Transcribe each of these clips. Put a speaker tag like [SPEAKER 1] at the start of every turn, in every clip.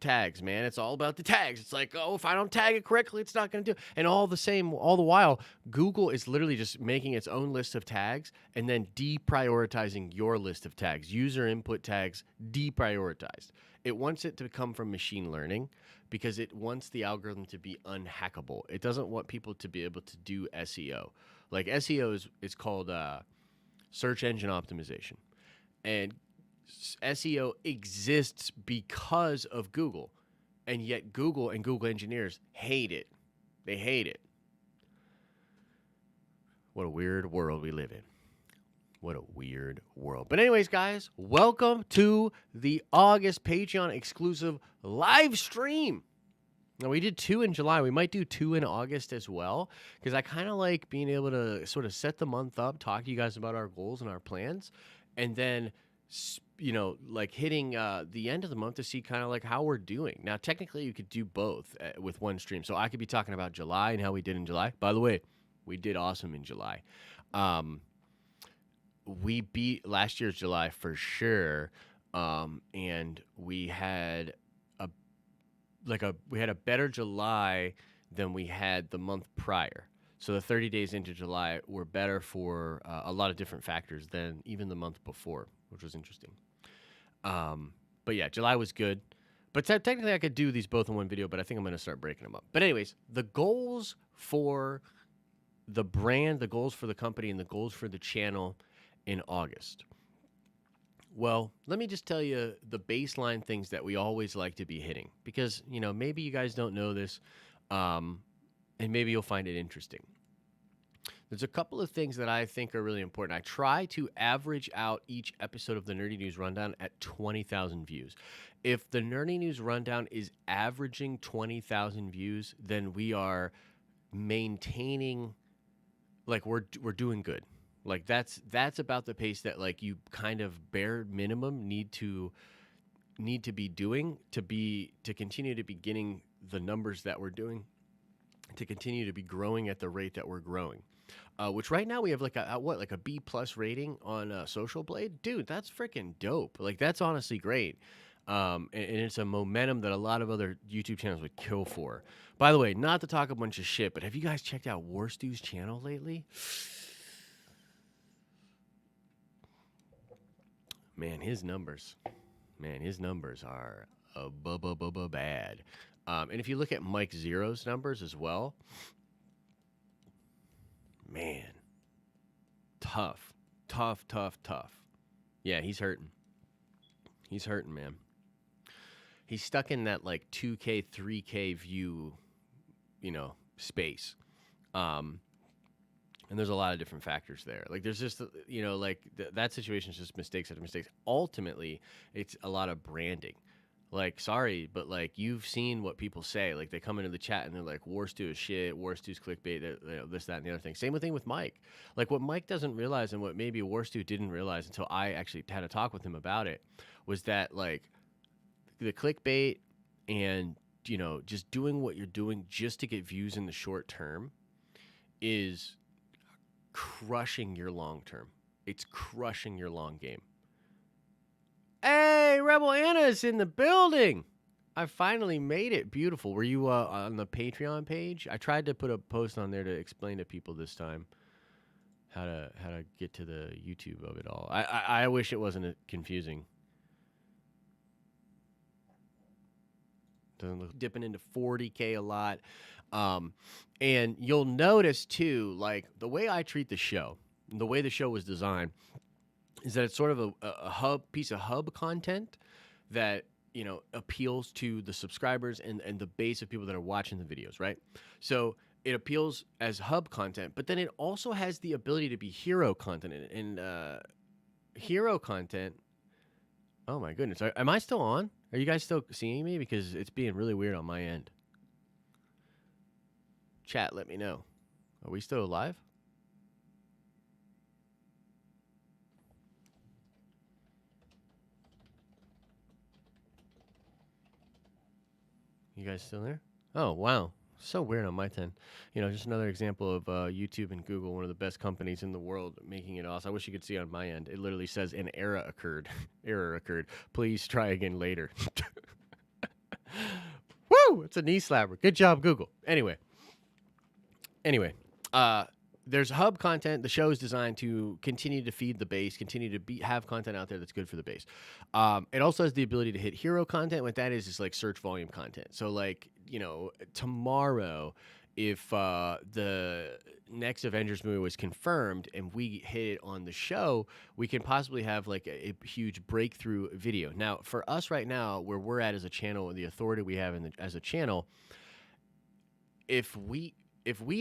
[SPEAKER 1] tags, man. It's all about the tags. It's like, oh, if I don't tag it correctly, it's not going to do. And all the while, Google is literally just making its own list of tags and then deprioritizing your list of tags. User input tags deprioritized. It wants it to come from machine learning because it wants the algorithm to be unhackable. It doesn't want people to be able to do SEO. Like SEO is called search engine optimization. And SEO exists because of Google. And yet Google and Google engineers hate it. They hate it. What a weird world we live in. What a weird world. But anyways, guys, welcome to the August Patreon exclusive live stream. Now, we did 2 in July. We might do 2 in August as well, because I kind of like being able to sort of set the month up, talk to you guys about our goals and our plans, and then, you know, like hitting the end of the month to see kind of like how we're doing. Now, technically, you could do both with one stream. So I could be talking about July and how we did in July. By the way, we did awesome in July. We beat last year's July for sure, and we had a better July than we had the month prior. So the 30 days into July were better for a lot of different factors than even the month before, which was interesting. But yeah, July was good. But technically I could do these both in one video, but I think I'm going to start breaking them up. But anyways, the goals for the brand, the goals for the company, and the goals for the channel in August. Well, let me just tell you the baseline things that we always like to be hitting, because, you know, maybe you guys don't know this, and maybe you'll find it interesting. There's a couple of things that I think are really important. I try to average out each episode of the Nerdy News Rundown at 20,000 views. If the Nerdy News Rundown is averaging 20,000 views, then we are maintaining, like, we're doing good. Like that's about the pace that like you kind of bare minimum need to be doing to continue to be getting the numbers that we're doing, to continue to be growing at the rate that we're growing. Which right now we have like a B+ rating on Social Blade. Dude, that's freaking dope. Like that's honestly great. And it's a momentum that a lot of other YouTube channels would kill for. By the way, not to talk a bunch of shit, but have you guys checked out Warstu's channel lately? Man, his numbers are bad. And if you look at Mike Zero's numbers as well, man, tough. Yeah, he's hurting. He's hurting, man. He's stuck in that like 2K, 3K view, you know, space. And there's a lot of different factors there. Like there's just, you know, like that situation is just mistakes after mistakes. Ultimately, it's a lot of branding. Like, sorry, but like you've seen what people say. Like they come into the chat and they're like, Warstu is shit, Warstu's clickbait, you know, this, that, and the other thing. Same thing with Mike. Like what Mike doesn't realize, and what maybe Warstu didn't realize until I actually had a talk with him about it, was that like the clickbait and, you know, just doing what you're doing just to get views in the short term is crushing your long term. It's crushing your long game. Hey, Rebel Anna's in the building. I finally made it. Beautiful. Were you on the Patreon page? I tried to put a post on there to explain to people this time how to get to the YouTube of it all. I wish it wasn't confusing. Doesn't look dipping into 40K a lot. And you'll notice too, like the way I treat the show, the way the show was designed, is that it's sort of a piece of hub content that, you know, appeals to the subscribers and the base of people that are watching the videos, right? So it appeals as hub content, but then it also has the ability to be hero content. And hero content, oh my goodness, am I still on? Are you guys still seeing me? Because it's being really weird on my end. Chat, let me know. Are we still live? You guys still there? Oh, wow. So weird on my end. You know, just another example of YouTube and Google, one of the best companies in the world, making it awesome. I wish you could see on my end. It literally says an error occurred. Error occurred. Please try again later. Woo! It's a knee slapper. Good job, Google. Anyway, uh, there's hub content. The show is designed to continue to feed the base, continue to have content out there that's good for the base. It also has the ability to hit hero content. What that is like search volume content. So like, tomorrow, if the next Avengers movie was confirmed and we hit it on the show, we can possibly have like a huge breakthrough video. Now, for us right now, where we're at as a channel and the authority we have as a channel, if we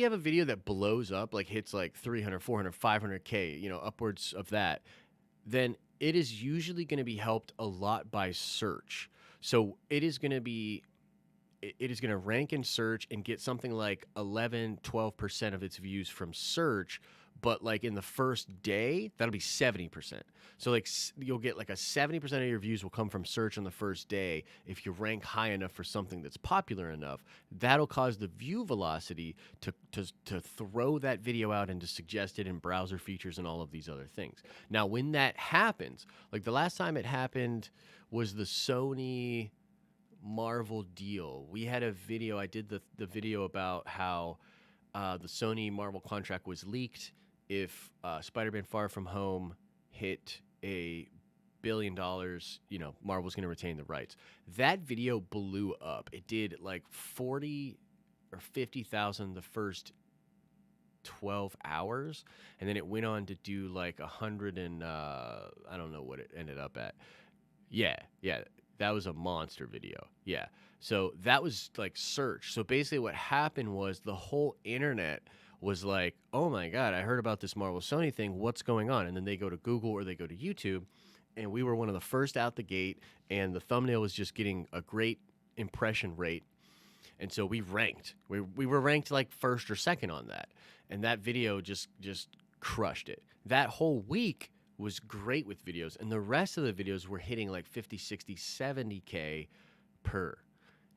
[SPEAKER 1] have a video that blows up, like hits like 300, 400, 500K, upwards of that, then it is usually going to be helped a lot by search. So it is going to rank in search and get something like 11, 12% of its views from search. But like in the first day, that'll be 70%. So like you'll get like a 70% of your views will come from search on the first day. If you rank high enough for something that's popular enough, that'll cause the view velocity to throw that video out into suggested and browser features and all of these other things. Now, when that happens, like the last time it happened was the Sony Marvel deal. We had a video. I did the video about how the Sony Marvel contract was leaked. If Spider-Man Far From Home hit $1 billion, Marvel's going to retain the rights. That video blew up. It did like 40 or 50,000 the first 12 hours, and then it went on to do like 100 and I don't know what it ended up at. Yeah, that was a monster video. Yeah. So that was like search. So basically what happened was the whole internet was like, oh my God, I heard about this Marvel Sony thing. What's going on? And then they go to Google or they go to YouTube. And we were one of the first out the gate. And the thumbnail was just getting a great impression rate. And so we ranked. We were ranked like first or second on that. And that video just crushed it. That whole week was great with videos. And the rest of the videos were hitting like 50, 60, 70K per.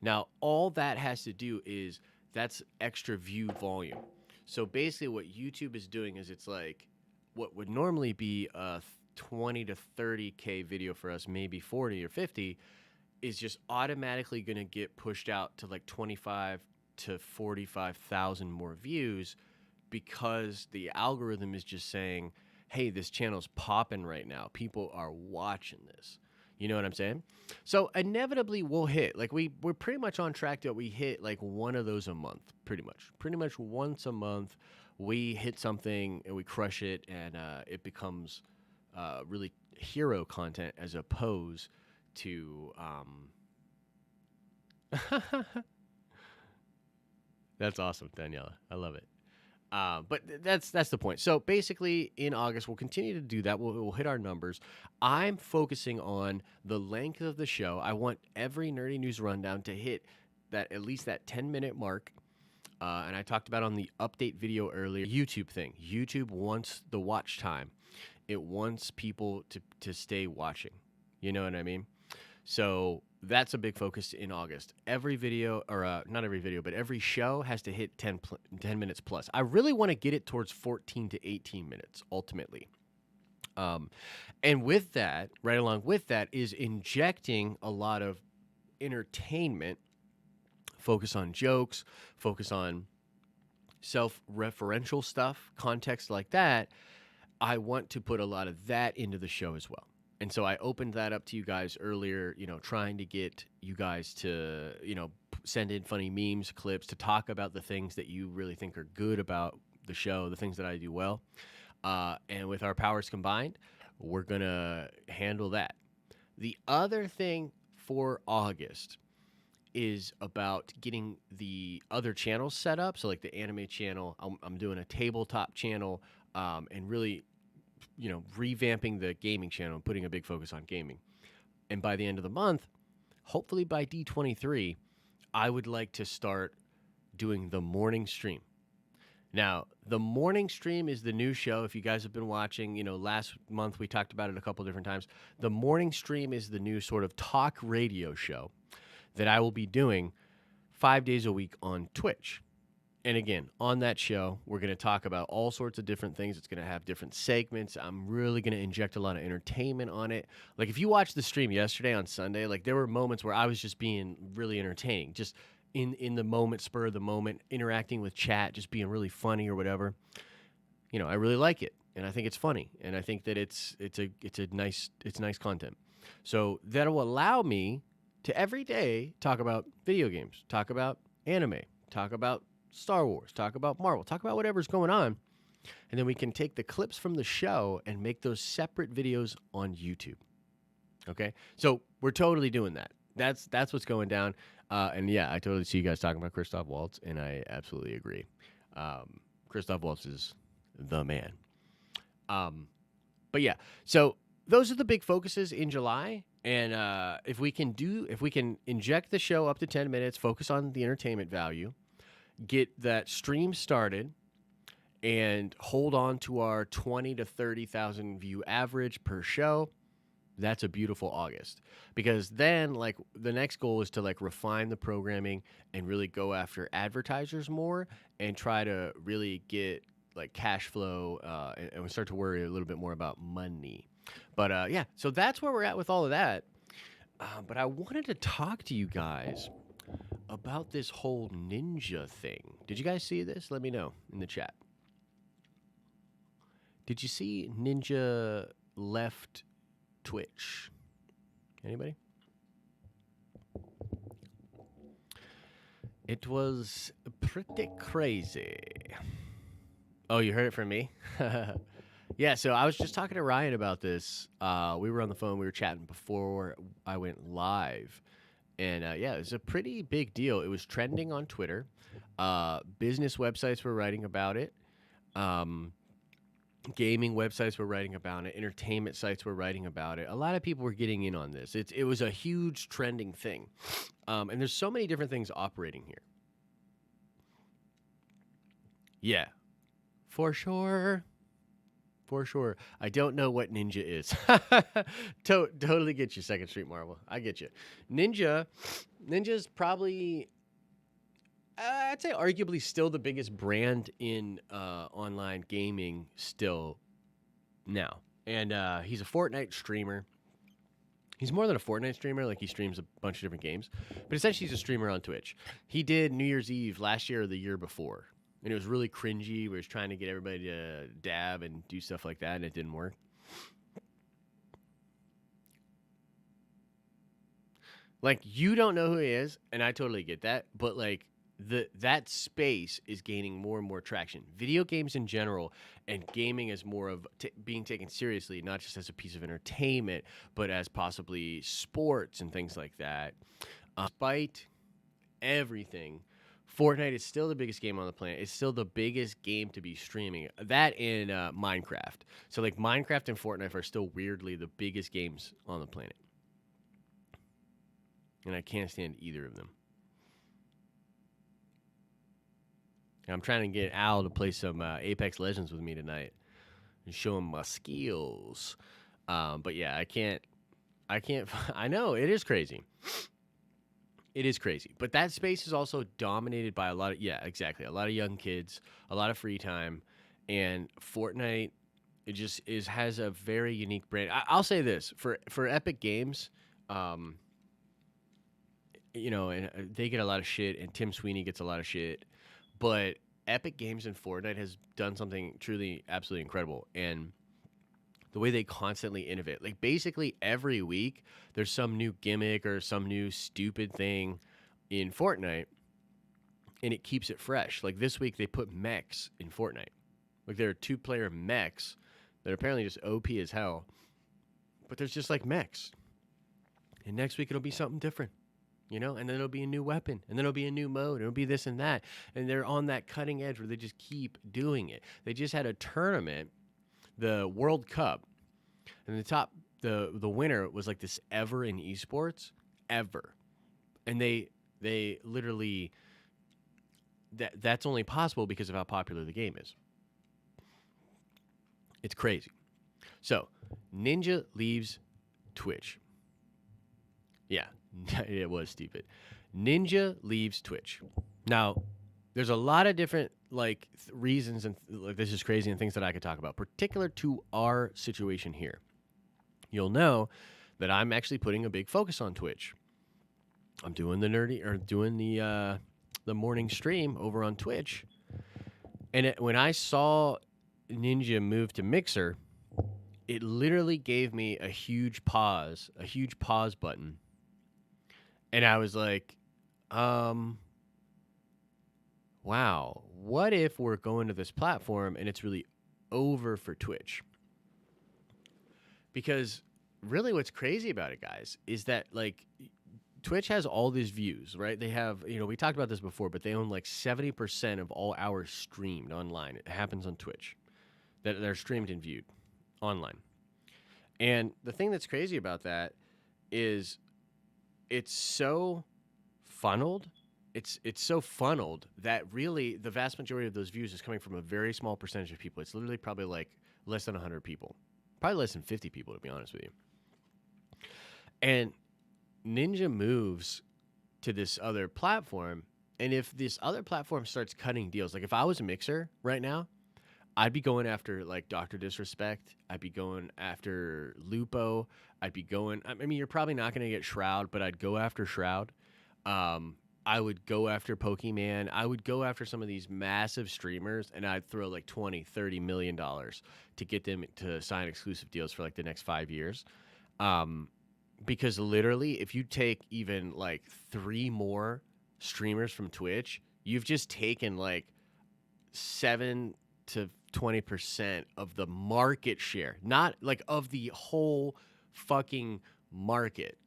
[SPEAKER 1] Now, all that has to do is that's extra view volume. So basically what YouTube is doing is it's like what would normally be a 20 to 30K video for us, maybe 40 or 50, is just automatically going to get pushed out to like 25 to 45,000 more views because the algorithm is just saying, hey, this channel's popping right now. People are watching this. You know what I'm saying? So inevitably we'll hit, like we're pretty much on track that we hit like one of those a month, pretty much once a month we hit something and we crush it and it becomes really hero content as opposed to, that's awesome, Daniela. I love it. But that's the point. So basically, in August, we'll continue to do that. We'll hit our numbers. I'm focusing on the length of the show. I want every Nerdy News Rundown to hit that at least that 10-minute mark. And I talked about on the update video earlier, YouTube thing. YouTube wants the watch time. It wants people to stay watching. You know what I mean? So that's a big focus in August. Every video, or not every video, but every show has to hit 10 minutes plus. I really want to get it towards 14 to 18 minutes, ultimately. And with that, right along with that, is injecting a lot of entertainment, focus on jokes, focus on self-referential stuff, context like that. I want to put a lot of that into the show as well. And so I opened that up to you guys earlier, trying to get you guys to, send in funny memes, clips, to talk about the things that you really think are good about the show, the things that I do well. And with our powers combined, we're going to handle that. The other thing for August is about getting the other channels set up. So like the anime channel, I'm doing a tabletop channel, and really revamping the gaming channel and putting a big focus on gaming. And by the end of the month, hopefully by D23, I would like to start doing the morning stream. Now, the morning stream is the new show. If you guys have been watching, last month we talked about it a couple different times. The morning stream is the new sort of talk radio show that I will be doing 5 days a week on Twitch. And again, on that show, we're going to talk about all sorts of different things. It's going to have different segments. I'm really going to inject a lot of entertainment on it. Like if you watched the stream yesterday on Sunday, like there were moments where I was just being really entertaining, just in the moment, spur of the moment, interacting with chat, just being really funny or whatever. You know, I really like it, and I think it's funny, and I think that it's nice content. So that'll allow me to every day talk about video games, talk about anime, talk about Star Wars, talk about Marvel, talk about whatever's going on. And then we can take the clips from the show and make those separate videos on YouTube. Okay? So we're totally doing that. That's what's going down. And yeah, I totally see you guys talking about Christoph Waltz, and I absolutely agree. Christoph Waltz is the man. But yeah, so those are the big focuses in July. And if we can inject the show up to 10 minutes, focus on the entertainment value, get that stream started, and hold on to our 20 to 30,000 view average per show, that's a beautiful August. Because then, like, the next goal is to, like, refine the programming and really go after advertisers more and try to really get, like, cash flow and we start to worry a little bit more about money. But, yeah, so that's where we're at with all of that. But I wanted to talk to you guys about this whole ninja thing. Did you guys see this? Let me know in the chat. Did you see Ninja left Twitch? Anybody? It was pretty crazy. Oh, you heard it from me? Yeah, so I was just talking to Ryan about this. We were on the phone. We were chatting before I went live. And yeah, it was a pretty big deal. It was trending on Twitter. Business websites were writing about it. Gaming websites were writing about it. Entertainment sites were writing about it. A lot of people were getting in on this. It was a huge trending thing. And there's so many different things operating here. Yeah, for sure. For sure. I don't know what Ninja is. Totally get you, Second Street Marvel. I get you. Ninja's probably, I'd say arguably still the biggest brand in online gaming still now. And he's a Fortnite streamer. He's more than a Fortnite streamer. Like, he streams a bunch of different games. But essentially, he's a streamer on Twitch. He did New Year's Eve last year or the year before. And it was really cringy. We was trying to get everybody to dab and do stuff like that, and it didn't work. Like, you don't know who he is, and I totally get that. But, like, that space is gaining more and more traction. Video games in general and gaming is more of being taken seriously, not just as a piece of entertainment, but as possibly sports and things like that. Despite everything, Fortnite is still the biggest game on the planet. It's still the biggest game to be streaming. That and Minecraft. So, like, Minecraft and Fortnite are still weirdly the biggest games on the planet. And I can't stand either of them. I'm trying to get Al to play some Apex Legends with me tonight and show him my skills. But yeah, I can't. I know, it is crazy. It is crazy. But that space is also dominated by a lot of young kids, a lot of free time. And Fortnite, it just has a very unique brand. I'll say this, for Epic Games, and they get a lot of shit, and Tim Sweeney gets a lot of shit. But Epic Games and Fortnite has done something truly, absolutely incredible. And the way they constantly innovate. Like, basically every week there's some new gimmick or some new stupid thing in Fortnite, and it keeps it fresh. Like, this week they put mechs in Fortnite. Like, there are 2-player mechs that are apparently just OP as hell. But there's just, like, mechs. And next week it'll be something different. And then it'll be a new weapon, and then it'll be a new mode, and it'll be this and that. And they're on that cutting edge where they just keep doing it. They just had a tournament, the World Cup, and the winner was like this ever in esports, ever. And they literally, that's only possible because of how popular the game is. It's crazy. So, Ninja leaves Twitch. Yeah, it was stupid. Ninja leaves Twitch. Now, there's a lot of different like reasons and like this is crazy and things that I could talk about, particular to our situation here. You'll know that I'm actually putting a big focus on Twitch. I'm doing the morning stream over on Twitch, and when I saw Ninja move to Mixer, it literally gave me a huge pause button, and I was like, wow, what if we're going to this platform and it's really over for Twitch? Because really what's crazy about it, guys, is that like Twitch has all these views, right? They have, we talked about this before, but they own like 70% of all hours streamed online. It happens on Twitch that they're streamed and viewed online. And the thing that's crazy about that is it's so funneled. It's so funneled that really the vast majority of those views is coming from a very small percentage of people. It's literally probably like less than 100 people. Probably less than 50 people, to be honest with you. And Ninja moves to this other platform, and if this other platform starts cutting deals, like if I was a Mixer right now, I'd be going after like Dr. Disrespect. I'd be going after Lupo. I mean, you're probably not going to get Shroud, but I'd go after Shroud. I would go after Pokemon. I would go after some of these massive streamers, and I'd throw like $20-30 million to get them to sign exclusive deals for like the next 5 years. Because literally, if you take even like 3 more streamers from Twitch, you've just taken like 7 to 20% of the market share, not like of the whole fucking market.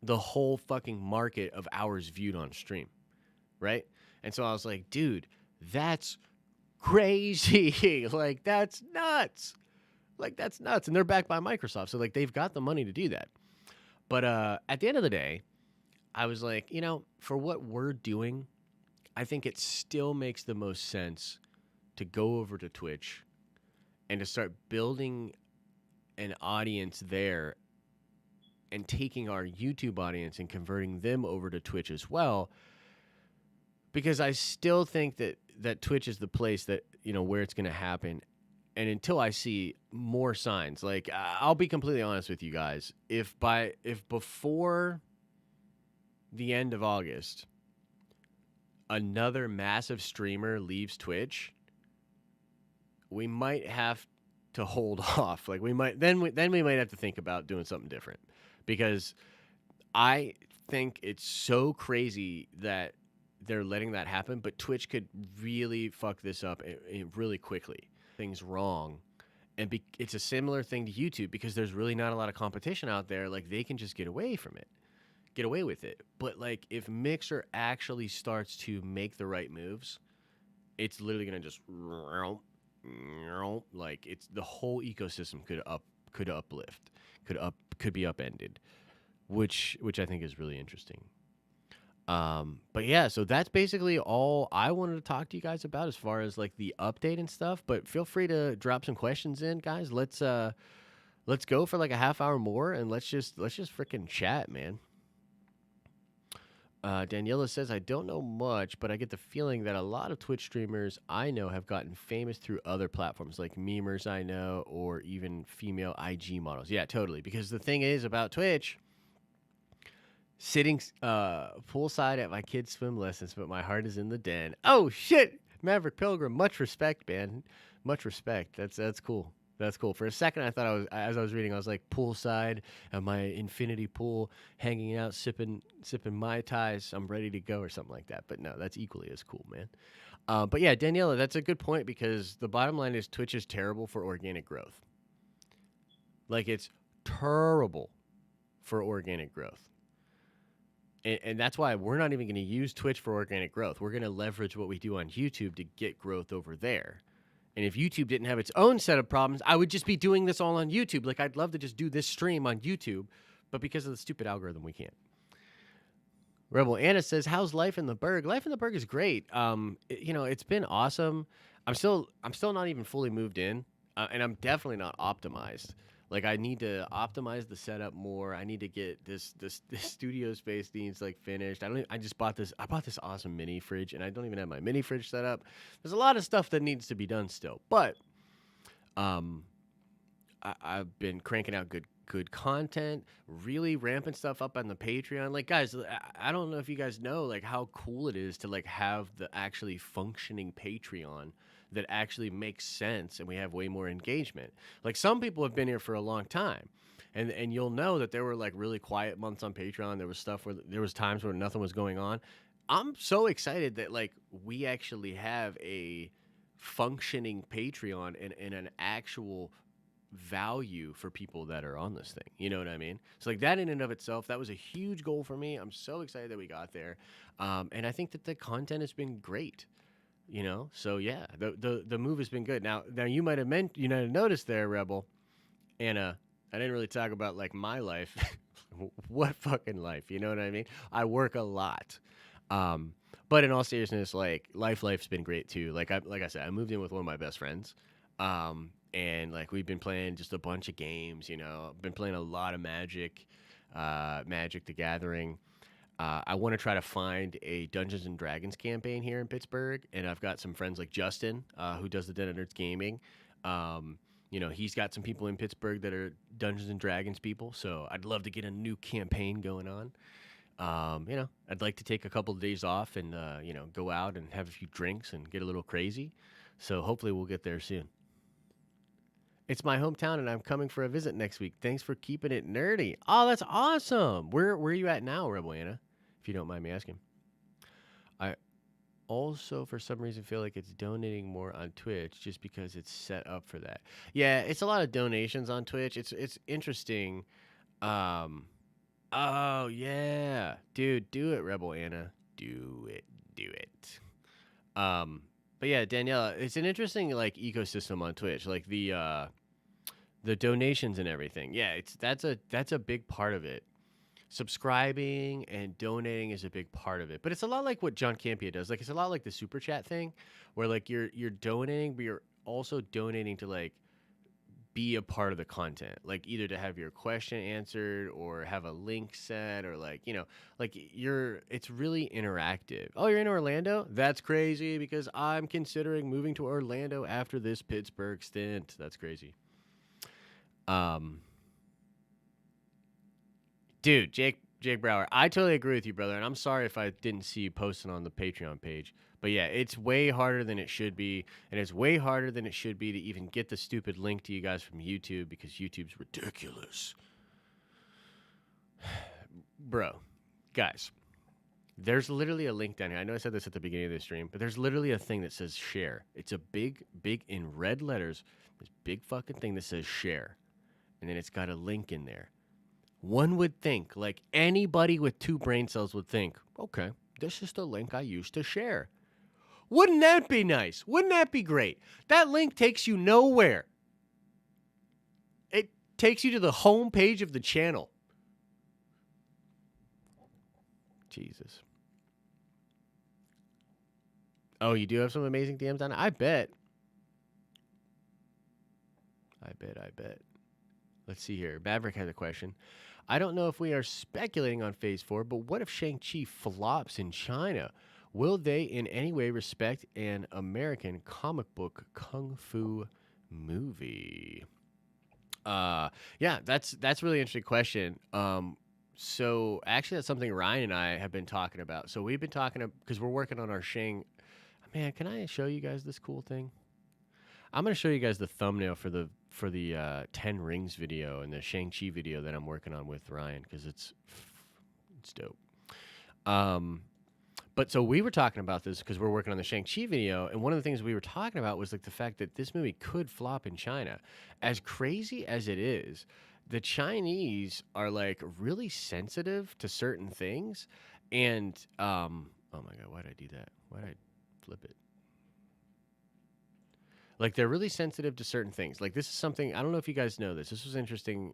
[SPEAKER 1] The whole fucking market of hours viewed on stream, right? And so I was like, dude, that's crazy. Like, that's nuts. And they're backed by Microsoft, so like they've got the money to do that. But at the end of the day, I was like, for what we're doing, I think it still makes the most sense to go over to Twitch and to start building an audience there and taking our YouTube audience and converting them over to Twitch as well, because I still think that Twitch is the place that, where it's going to happen. And until I see more signs, like I'll be completely honest with you guys, if before the end of August, another massive streamer leaves Twitch, we might have to hold off. Like we might have to think about doing something different. Because I think it's so crazy that they're letting that happen, but Twitch could really fuck this up really quickly. Things wrong. And it's a similar thing to YouTube because there's really not a lot of competition out there. Like, they can just get away with it. But, like, if Mixer actually starts to make the right moves, it's literally going to just, like, it's the whole ecosystem could be upended, which I think is really interesting. But yeah, so that's basically all I wanted to talk to you guys about as far as like the update and stuff. But feel free to drop some questions in, guys. Let's go for like a half hour more and let's just freaking chat, man. Daniela says, I don't know much, but I get the feeling that a lot of Twitch streamers I know have gotten famous through other platforms like memers I know, or even female IG models. Yeah, totally. Because the thing is about Twitch, sitting poolside at my kids' swim lessons, but my heart is in the den. Oh, shit. Maverick Pilgrim, much respect, man. Much respect. That's cool. That's cool. For a second, I thought as I was reading, I was like poolside at my infinity pool, hanging out, sipping Mai Tais. I'm ready to go or something like that. But no, that's equally as cool, man. But yeah, Daniela, that's a good point because the bottom line is Twitch is terrible for organic growth. Like, it's terrible for organic growth. And that's why we're not even going to use Twitch for organic growth. We're going to leverage what we do on YouTube to get growth over there. And if YouTube didn't have its own set of problems, I would just be doing this all on YouTube. Like, I'd love to just do this stream on YouTube, but because of the stupid algorithm, we can't. Rebel Anna says, how's life in the Berg? Life in the Berg is great. It's been awesome. I'm still not even fully moved in, and I'm definitely not optimized. Like I need to optimize the setup more. I need to get this studio space needs like finished. I just bought this. I bought this awesome mini fridge, and I don't even have my mini fridge set up. There's a lot of stuff that needs to be done still, but um, I've been cranking out good content, really ramping stuff up on the Patreon. Like guys, I don't know if you guys know like how cool it is to like have the actually functioning Patreon that actually makes sense and we have way more engagement. Like some people have been here for a long time. And you'll know that there were like really quiet months on Patreon. There was stuff where there was times where nothing was going on. I'm so excited that like we actually have a functioning Patreon and an actual value for people that are on this thing. You know what I mean? So like that in and of itself, that was a huge goal for me. I'm so excited that we got there, and I think that the content has been great. You know, so yeah, the move has been good. Now you might have noticed there, Rebel Anna. I didn't really talk about like my life. What fucking life? You know what I mean? I work a lot. Um, but in all seriousness, like life's been great too. Like I said, I moved in with one of my best friends. And like we've been playing just a bunch of games, you know. I've been playing a lot of Magic, Magic the Gathering. I want to try to find a Dungeons and Dragons campaign here in Pittsburgh, and I've got some friends like Justin, who does the Den of Nerds Gaming. You know, he's got some people in Pittsburgh that are Dungeons and Dragons people, so I'd love to get a new campaign going on. You know, I'd like to take a couple of days off and you know, go out and have a few drinks and get a little crazy. So hopefully we'll get there soon. It's my hometown, and I'm coming for a visit next week. Thanks for keeping it nerdy. Oh, that's awesome. Where are you at now, Rebel Anna? If you don't mind me asking. I also, for some reason, feel like it's donating more on Twitch just because it's set up for that. Yeah, it's a lot of donations on Twitch. It's interesting. Um, oh yeah, dude, do it, Rebel Anna. Do it, do it. Um, but yeah, Daniela, it's an interesting like ecosystem on Twitch. Like the donations and everything. Yeah, that's a big part of it. Subscribing and donating is a big part of it. But it's a lot like what John Campia does. Like it's a lot like the super chat thing where like you're donating but you're also donating to like be a part of the content. Like either to have your question answered or have a link set or like, you know, like it's really interactive. Oh, you're in Orlando? That's crazy because I'm considering moving to Orlando after this Pittsburgh stint. That's crazy. Um, dude, Jake Brower, I totally agree with you, brother. And I'm sorry if I didn't see you posting on the Patreon page. But yeah, it's way harder than it should be, and it's way harder than it should be to even get the stupid link to you guys from YouTube because YouTube's ridiculous. Bro, guys, there's literally a link down here. I know I said this at the beginning of the stream, but there's literally a thing that says share. It's a big in red letters, this big fucking thing that says share. And then it's got a link in there. One would think, like anybody with two brain cells would think, okay, this is the link I used to share. Wouldn't that be nice? Wouldn't that be great? That link takes you nowhere. It takes you to the home page of the channel. Jesus. Oh, you do have some amazing DMs on it? I bet. I bet. Let's see here. Maverick has a question. I don't know if we are speculating on Phase 4, but what if Shang-Chi flops in China? Will they in any way respect an American comic book kung fu movie? Yeah, that's a really interesting question. So actually, that's something Ryan and I have been talking about. So we've been talking because we're working on our Shang. Man, can I show you guys this cool thing? I'm gonna show you guys the thumbnail for the 10 Rings video and the Shang-Chi video that I'm working on with Ryan because it's dope. But so we were talking about this because we're working on the Shang-Chi video, and one of the things we were talking about was like the fact that this movie could flop in China. As crazy as it is, the Chinese are like really sensitive to certain things, and oh my god, why did I do that? Why did I flip it? Like they're really sensitive to certain things. Like this is something I don't know if you guys know this. This was an interesting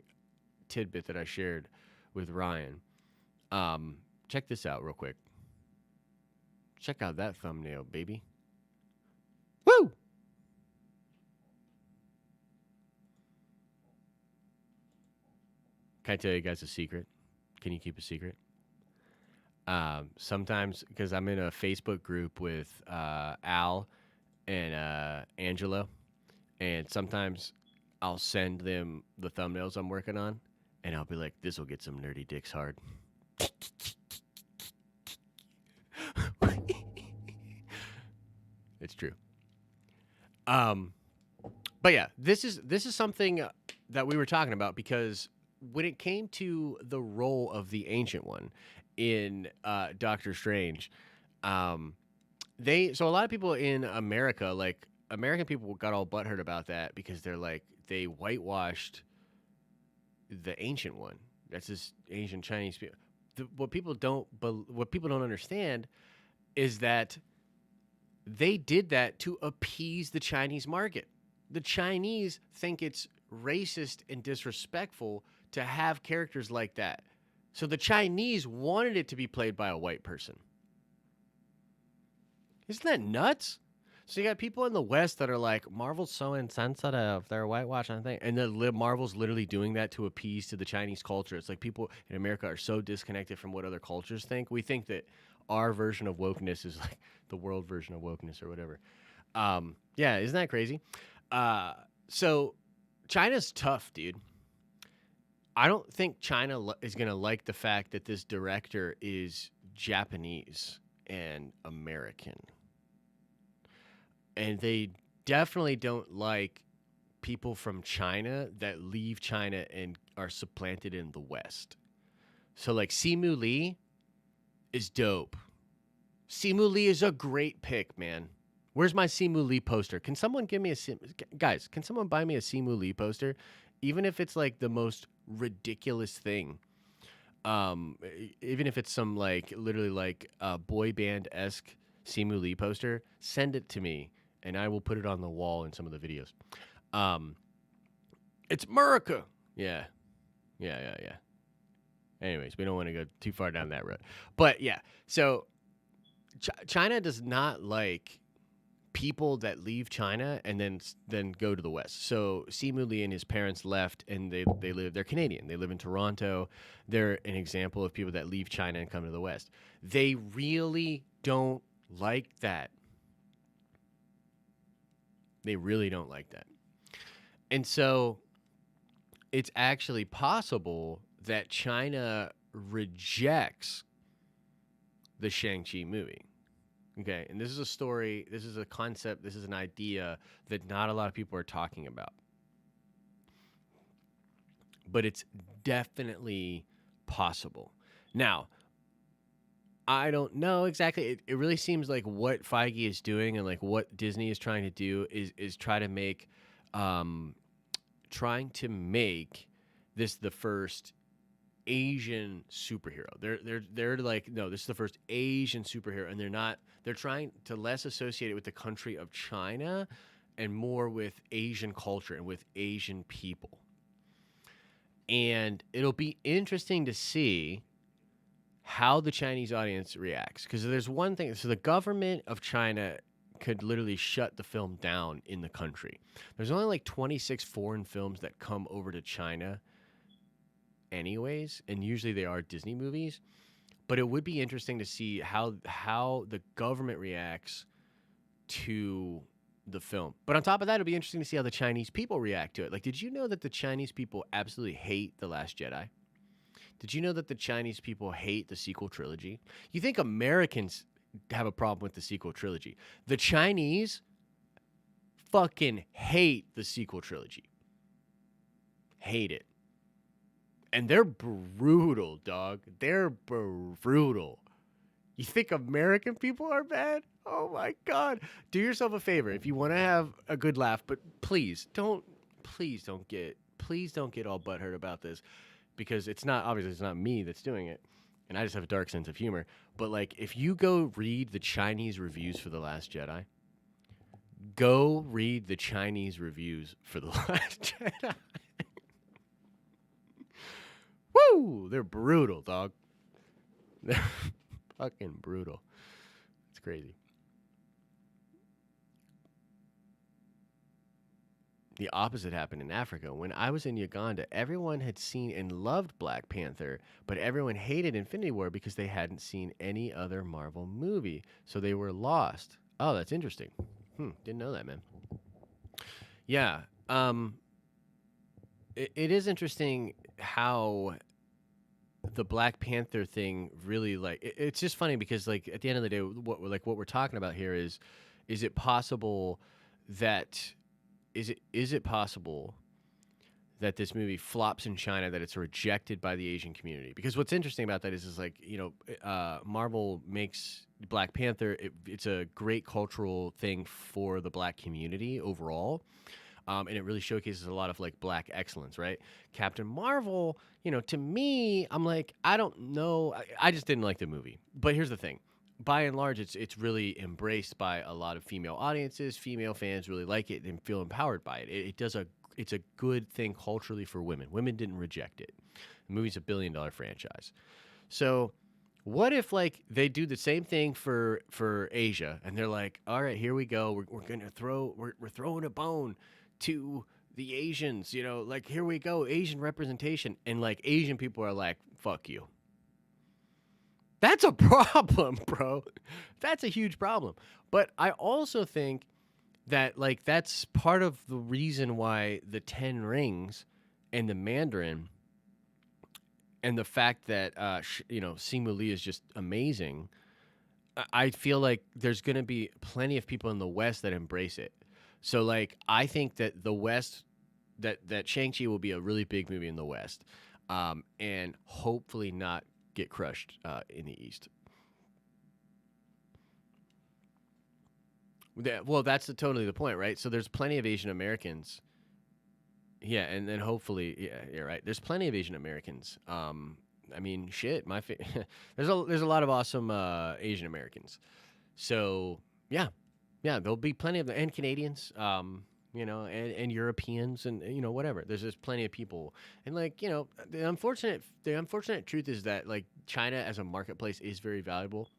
[SPEAKER 1] tidbit that I shared with Ryan. Check this out real quick. Check out that thumbnail, baby. Woo! Can I tell you guys a secret? Can you keep a secret? Sometimes, because I'm in a Facebook group with Al and Angelo, and sometimes I'll send them the thumbnails I'm working on, and I'll be like, "This will get some nerdy dicks hard." It's true. But yeah, this is something that we were talking about because when it came to the role of the Ancient One in Doctor Strange, um, so a lot of people in America, like American people, got all butthurt about that because they're like they whitewashed the Ancient One. That's this Asian Chinese people. What people don't understand is that they did that to appease the Chinese market. The Chinese think it's racist and disrespectful to have characters like that. So the Chinese wanted it to be played by a white person. Isn't that nuts? So you got people in the West that are like, Marvel's so insensitive. They're whitewashing thing. And Marvel's literally doing that to appease to the Chinese culture. It's like people in America are so disconnected from what other cultures think. We think that our version of wokeness is like the world version of wokeness or whatever. Yeah, isn't that crazy? So China's tough, dude. I don't think China is going to like the fact that this director is Japanese and American. And they definitely don't like people from China that leave China and are supplanted in the West. So like Simu Lee is dope. Simu Lee is a great pick, man. Where's my Simu Lee poster? Can someone give me guys, can someone buy me a Simu Lee poster? Even if it's like the most ridiculous thing. Even if it's some like literally like boy band-esque Simu Lee poster, send it to me and I will put it on the wall in some of the videos. It's America. Yeah. Anyways, we don't want to go too far down that road. But yeah, so China does not like people that leave China and then go to the West. So Simu Lee and his parents left, and they're Canadian. They live in Toronto. They're an example of people that leave China and come to the West. They really don't like that. They really don't like that. And so it's actually possible that China rejects the Shang-Chi movie. Okay, and this is a story, this is a concept, this is an idea that not a lot of people are talking about. But it's definitely possible. Now, I don't know exactly. It really seems like what Feige is doing and like what Disney is trying to do is trying to make this the first Asian superhero. They're like, no, this is the first Asian superhero, and they're trying to less associate it with the country of China and more with Asian culture and with Asian people. And it'll be interesting to see how the Chinese audience reacts, because there's one thing. So the government of China could literally shut the film down in the country. There's only like 26 foreign films that come over to China anyways, and usually they are Disney movies. But it would be interesting to see how the government reacts to the film. But on top of that, it'll be interesting to see how the Chinese people react to it. Like, did you know that the Chinese people absolutely hate The Last Jedi? Did you know that the Chinese people hate the sequel trilogy? You think Americans have a problem with the sequel trilogy? The Chinese fucking hate the sequel trilogy. Hate it. And they're brutal, dog. They're brutal. You think American people are bad? Oh my God. Do yourself a favor. If you want to have a good laugh, but please don't get all butthurt about this, because it's not me that's doing it. And I just have a dark sense of humor. But like, if you go read the Chinese reviews for The Last Jedi, go read the Chinese reviews for The Last Jedi. Woo! They're brutal, dog. They're fucking brutal. It's crazy. the opposite happened in Africa. When I was in Uganda, everyone had seen and loved Black Panther, but everyone hated Infinity War because they hadn't seen any other Marvel movie. So they were lost. Oh, that's interesting. Didn't know that, man. Yeah. It is interesting how the Black Panther thing really it's just funny because like at the end of the day what we're talking about here is it possible that is it possible that this movie flops in China, that it's rejected by the Asian community? Because what's interesting about that is like, Marvel makes Black Panther, it's a great cultural thing for the Black community overall. And it really showcases a lot of like Black excellence, right? Captain Marvel, to me, I'm like, I don't know. I just didn't like the movie. But here's the thing. By and large, it's really embraced by a lot of female audiences. Female fans really like it and feel empowered by it. It's a good thing culturally for women. Women didn't reject it. The movie's $1 billion franchise. So what if like they do the same thing for Asia and they're like, all right, here we go. We're throwing a bone to the Asians, like here we go, Asian representation, and like Asian people are like, fuck you. That's a problem, bro. That's a huge problem. But I also think that like that's part of the reason why the 10 Rings and the Mandarin and the fact that Simu Lee is just amazing. I feel like there's going to be plenty of people in the West that embrace it. So like I think that the West that Shang-Chi will be a really big movie in the West, and hopefully not get crushed in the East. Well, that's totally the point, right? So there's plenty of Asian Americans. Yeah, and then hopefully, yeah, you're right. There's plenty of Asian Americans. I mean, shit, there's a lot of awesome Asian Americans. So yeah, there'll be plenty of them, and Canadians. And Europeans, and whatever. There's just plenty of people, and like the unfortunate truth is that like China as a marketplace is very valuable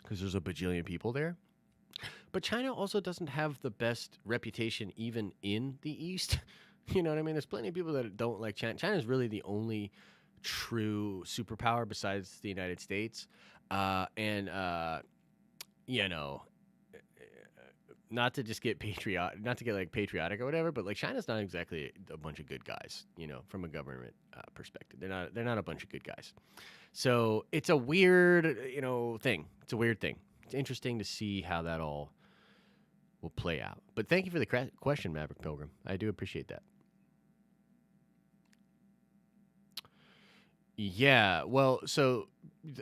[SPEAKER 1] because there's a bajillion people there. But China also doesn't have the best reputation even in the East. You know what I mean? There's plenty of people that don't like China. China is really the only true superpower besides the United States, and not to just get not to get like patriotic or whatever, but like China's not exactly a bunch of good guys, from a government perspective. They're not a bunch of good guys. So it's a weird, thing. It's a weird thing. It's interesting to see how that all will play out. But thank you for the question, Maverick Pilgrim. I do appreciate that. Yeah, well, so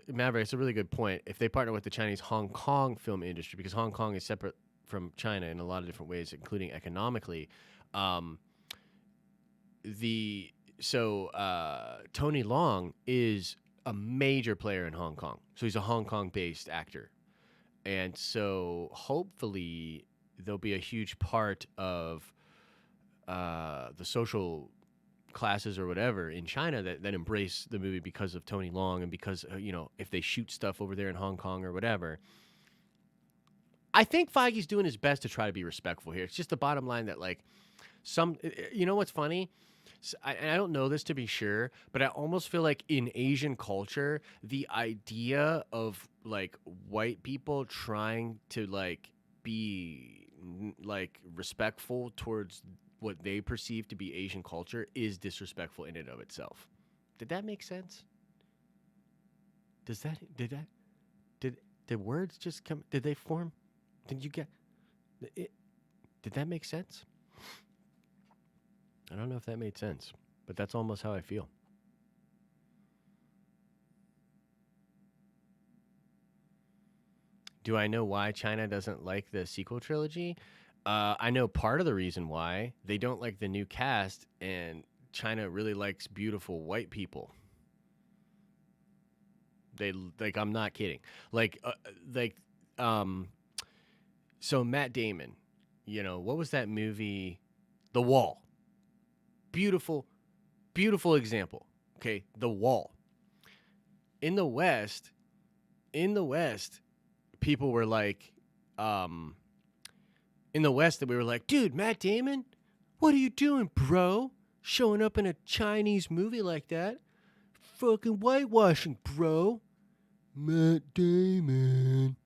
[SPEAKER 1] Maverick, it's a really good point. If they partner with the Chinese Hong Kong film industry, because Hong Kong is separate from China in a lot of different ways, including economically, Tony Leung is a major player in Hong Kong. So he's a Hong Kong-based actor, and so hopefully there'll be a huge part of the social classes or whatever in China that embrace the movie because of Tony Leung, and because if they shoot stuff over there in Hong Kong or whatever. I think Feige's doing his best to try to be respectful here. It's just the bottom line that like what's funny? And I don't know this to be sure, but I almost feel like in Asian culture, the idea of like white people trying to like be like respectful towards what they perceive to be Asian culture is disrespectful in and of itself. Did that make sense? Did words just come? Did they form? Did you get it? Did that make sense? I don't know if that made sense, but that's almost how I feel. Do I know why China doesn't like the sequel trilogy? I know part of the reason why. They don't like the new cast, and China really likes beautiful white people. They like. I'm not kidding. So Matt Damon, what was that movie? The Wall. Beautiful, beautiful example. Okay, The Wall. In the West, people were like, in the West, that we were like, dude, Matt Damon, What are you doing, bro? Showing up in a Chinese movie like that? Fucking whitewashing, bro. Matt Damon.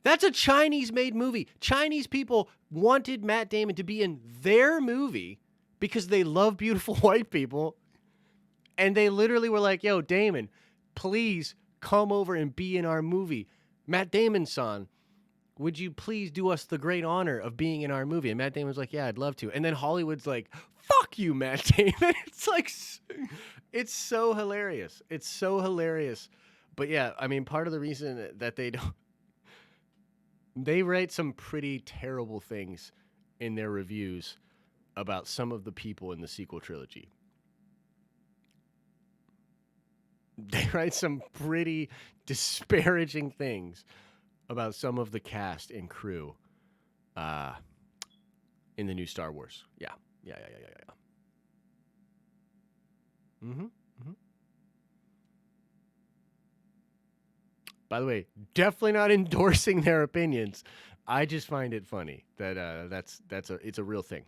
[SPEAKER 1] That's a Chinese-made movie. Chinese people wanted Matt Damon to be in their movie because they love beautiful white people. And they literally were like, yo, Damon, please come over and be in our movie. Matt Damon-san, would you please do us the great honor of being in our movie? And Matt Damon's like, yeah, I'd love to. And then Hollywood's like, fuck you, Matt Damon. It's like, it's so hilarious. It's so hilarious. But yeah, I mean, part of the reason that they don't, they write some pretty terrible things in their reviews about some of the people in the sequel trilogy. They write some pretty disparaging things about some of the cast and crew in the new Star Wars. Yeah. Mm-hmm. By the way, definitely not endorsing their opinions. I just find it funny that it's a real thing.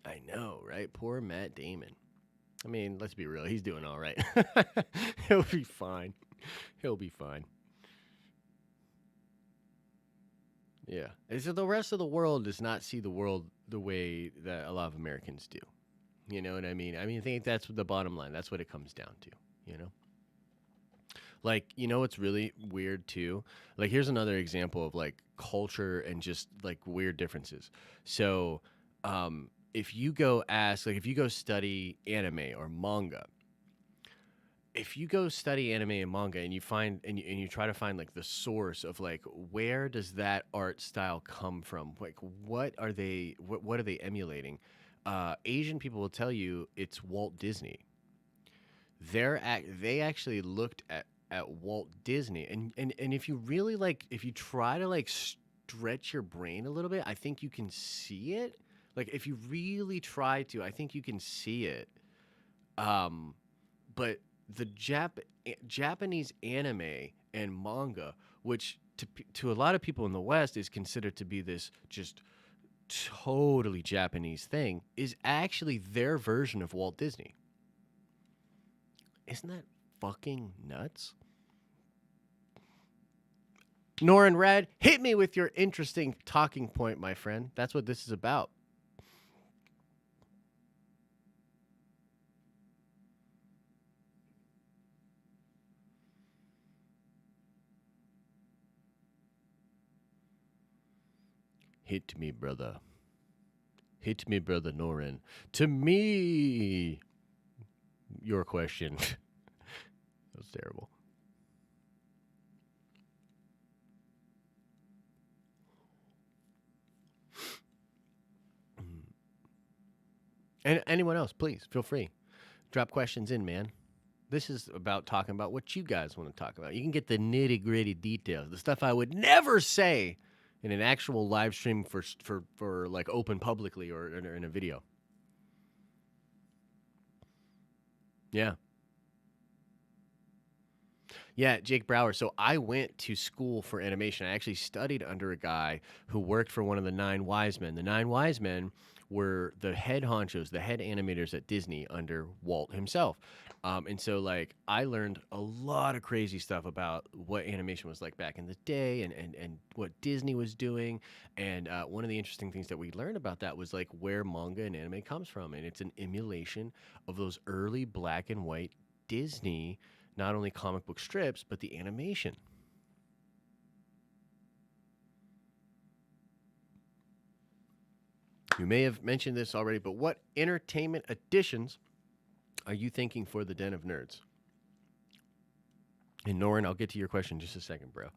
[SPEAKER 1] I know, right? Poor Matt Damon. I mean, let's be real. He's doing all right. He'll be fine. He'll be fine. Yeah. And so the rest of the world does not see the world the way that a lot of Americans do. You know what I mean? I think that's the bottom line. That's what it comes down to, you know? Like, you know what's really weird too? Like, here's another example of like culture and just like weird differences. So, if you go study anime or manga, if you go study anime and manga and you find and you try to find like the source of like where does that art style come from? Like what are they emulating? Asian people will tell you it's Walt Disney. They actually looked at Walt Disney and if you really if you try to stretch your brain a little bit, I think you can see it. Like if you really try to, I think you can see it. But the Japanese anime and manga, which to a lot of people in the West is considered to be this just totally Japanese thing, is actually their version of Walt Disney. Isn't that fucking nuts? Norin Red, hit me with your interesting talking point, my friend. That's what this is about. Hit me, brother. Hit me, brother Norin. To me, your question. That was terrible. And anyone else, please feel free. Drop questions in, man. This is about talking about what you guys want to talk about. You can get the nitty gritty details, the stuff I would never say in an actual live stream for like open publicly or in a video. Yeah. Yeah, Jake Brower. So I went to school for animation. I actually studied under a guy who worked for one of the Nine Wise Men. The Nine Wise Men were the head honchos, the head animators at Disney under Walt himself. And so, like, I learned a lot of crazy stuff about what animation was like back in the day and what Disney was doing. And one of the interesting things that we learned about that was, like, where manga and anime comes from. And it's an emulation of those early black and white Disney, not only comic book strips, but the animation. You may have mentioned this already, but what entertainment additions are you thinking for the Den of Nerds? And Norin, I'll get to your question in just a second, bro.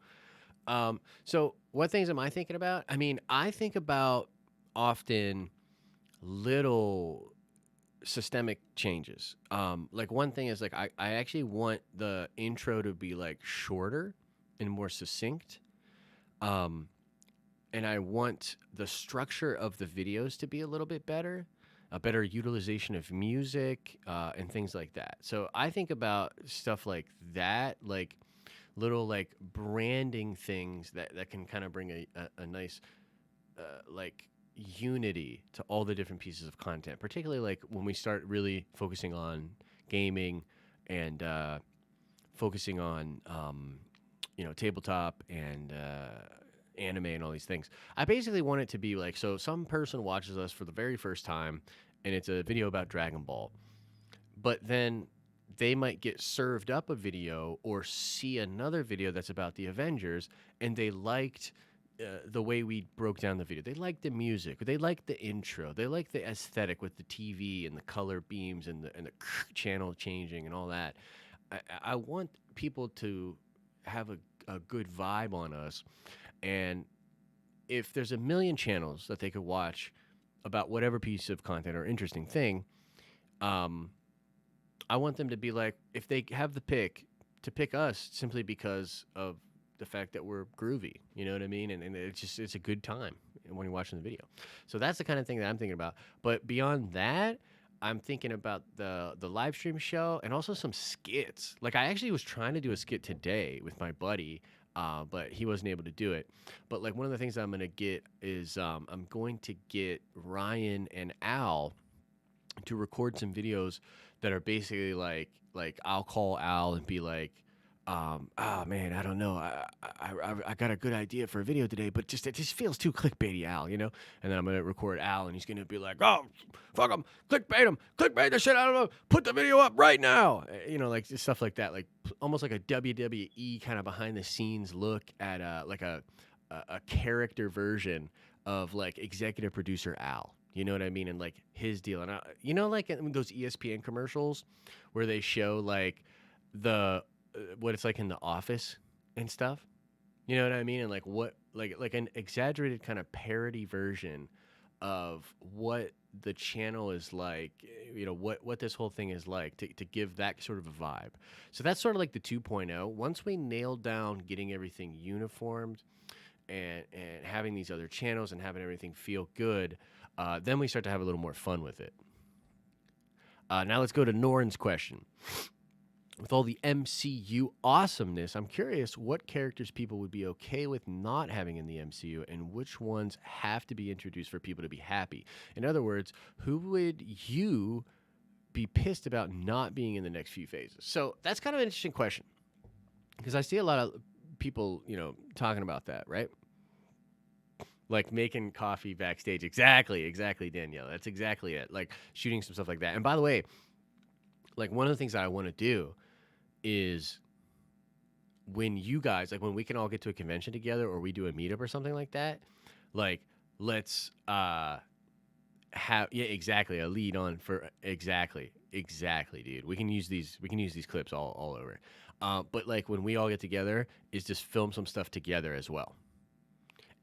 [SPEAKER 1] So what things am I thinking about? I mean, I think about often little systemic changes. Like one thing is like I actually want the intro to be like shorter and more succinct. And I want the structure of the videos to be a little bit better, a better utilization of music, and things like that. So I think about stuff like that, like little like branding things that can kind of bring a nice like unity to all the different pieces of content, particularly like when we start really focusing on gaming and focusing on tabletop and anime and all these things. I basically want it to be like, so some person watches us for the very first time and it's a video about Dragon Ball, but then they might get served up a video or see another video that's about the Avengers, and they liked the way we broke down the video. They liked the music. They liked the intro. They liked the aesthetic with the TV and the color beams and the channel changing and all that. I want people to have a good vibe on us, and if there's a million channels that they could watch about whatever piece of content or interesting thing, I want them to be like, if they have the pick, to pick us simply because of the fact that we're groovy. You know what I mean? And it's a good time when you're watching the video. So that's the kind of thing that I'm thinking about. But beyond that, I'm thinking about the live stream show and also some skits. Like I actually was trying to do a skit today with my buddy, but he wasn't able to do it. But like one of the things that I'm gonna get is I'm going to get Ryan and Al to record some videos that are basically like I'll call Al and be like, oh man, I don't know, I got a good idea for a video today, but it just feels too clickbaity, Al, you know. And then I'm gonna record Al, and he's gonna be like, oh, fuck him, clickbait the shit out of him, put the video up right now, like just stuff like that, like almost like a WWE kind of behind the scenes look at like a character version of like executive producer Al. You know what I mean? And like his deal. And like in those ESPN commercials where they show like the what it's like in the office and stuff. You know what I mean? And like what like an exaggerated kind of parody version of what the channel is like, what this whole thing is like to give that sort of a vibe. So that's sort of like the 2.0. Once we nail down getting everything uniformed and having these other channels and having everything feel good, then we start to have a little more fun with it. Now let's go to Noren's question. With all the MCU awesomeness, I'm curious what characters people would be okay with not having in the MCU and which ones have to be introduced for people to be happy. In other words, who would you be pissed about not being in the next few phases? So that's kind of an interesting question because I see a lot of people, talking about that, right? Like making coffee backstage. Exactly, Danielle. That's exactly it. Like shooting some stuff like that. And by the way, like one of the things that I want to do is when you guys, like when we can all get to a convention together or we do a meetup or something like that, like let's have, exactly, a lead on for exactly, dude. We can use these clips all over. But like when we all get together is just film some stuff together as well.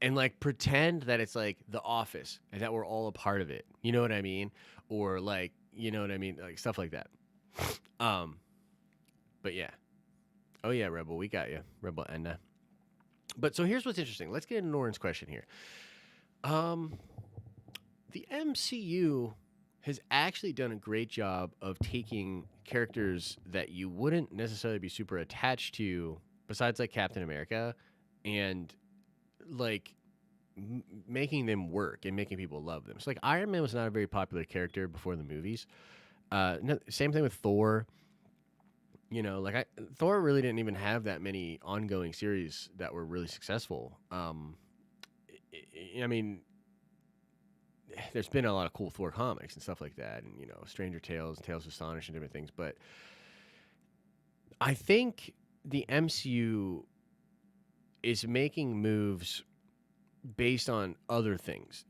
[SPEAKER 1] And like pretend that it's like The Office and that we're all a part of it. You know what I mean? Or like, like stuff like that. But yeah. Oh yeah, Rebel, we got you, Rebel Enna. But so here's what's interesting. Let's get into Noren's question here. The MCU has actually done a great job of taking characters that you wouldn't necessarily be super attached to, besides like Captain America, and like making them work and making people love them. So like Iron Man was not a very popular character before the movies. Same thing with Thor. Thor really didn't even have that many ongoing series that were really successful. I mean, there's been a lot of cool Thor comics and stuff like that, and Stranger Tales, Tales of Astonish, and different things. But I think the MCU is making moves based on other things.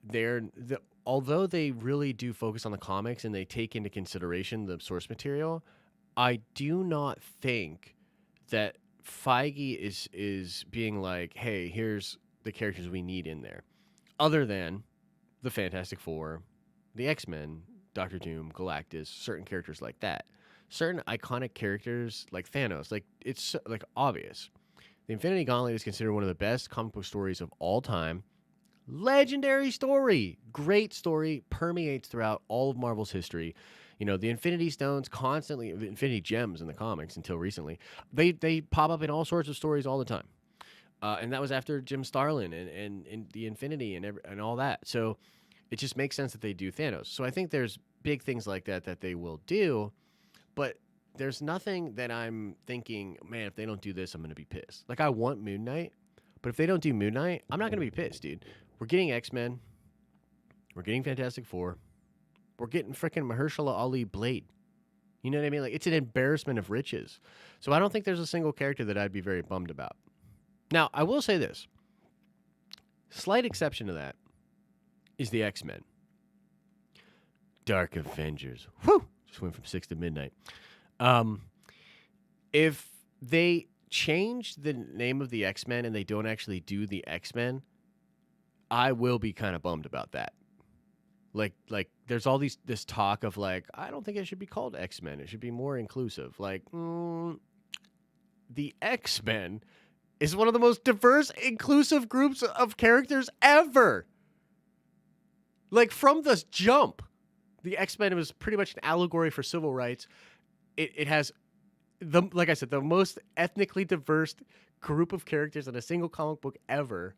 [SPEAKER 1] Although they really do focus on the comics and they take into consideration the source material, I do not think that Feige is being like, hey, here's the characters we need in there. Other than the Fantastic Four, the X-Men, Doctor Doom, Galactus, certain characters like that. Certain iconic characters like Thanos, like it's like obvious. The Infinity Gauntlet is considered one of the best comic book stories of all time. Legendary story. Great story. Permeates throughout all of Marvel's history. The Infinity Stones constantly, Infinity Gems in the comics until recently, they pop up in all sorts of stories all the time. and that was after Jim Starlin and the Infinity and all that. So it just makes sense that they do Thanos. So I think there's big things like that they will do, but there's nothing that I'm thinking, man, if they don't do this, I'm gonna be pissed. Like I want Moon Knight, but if they don't do Moon Knight, I'm not gonna be pissed, dude. We're getting X-Men, we're getting Fantastic Four, we're getting freaking Mahershala Ali Blade. You know what I mean? Like it's an embarrassment of riches. So I don't think there's a single character that I'd be very bummed about. Now, I will say this. Slight exception to that is the X-Men. Dark Avengers. Whew! Just went from 6 to midnight. If they change the name of the X-Men and they don't actually do the X-Men, I will be kind of bummed about that. Like there's all this talk of like, I don't think it should be called X-Men. It should be more inclusive. Like, the X-Men is one of the most diverse, inclusive groups of characters ever. Like from the jump, the X-Men was pretty much an allegory for civil rights. It has like I said, the most ethnically diverse group of characters in a single comic book ever.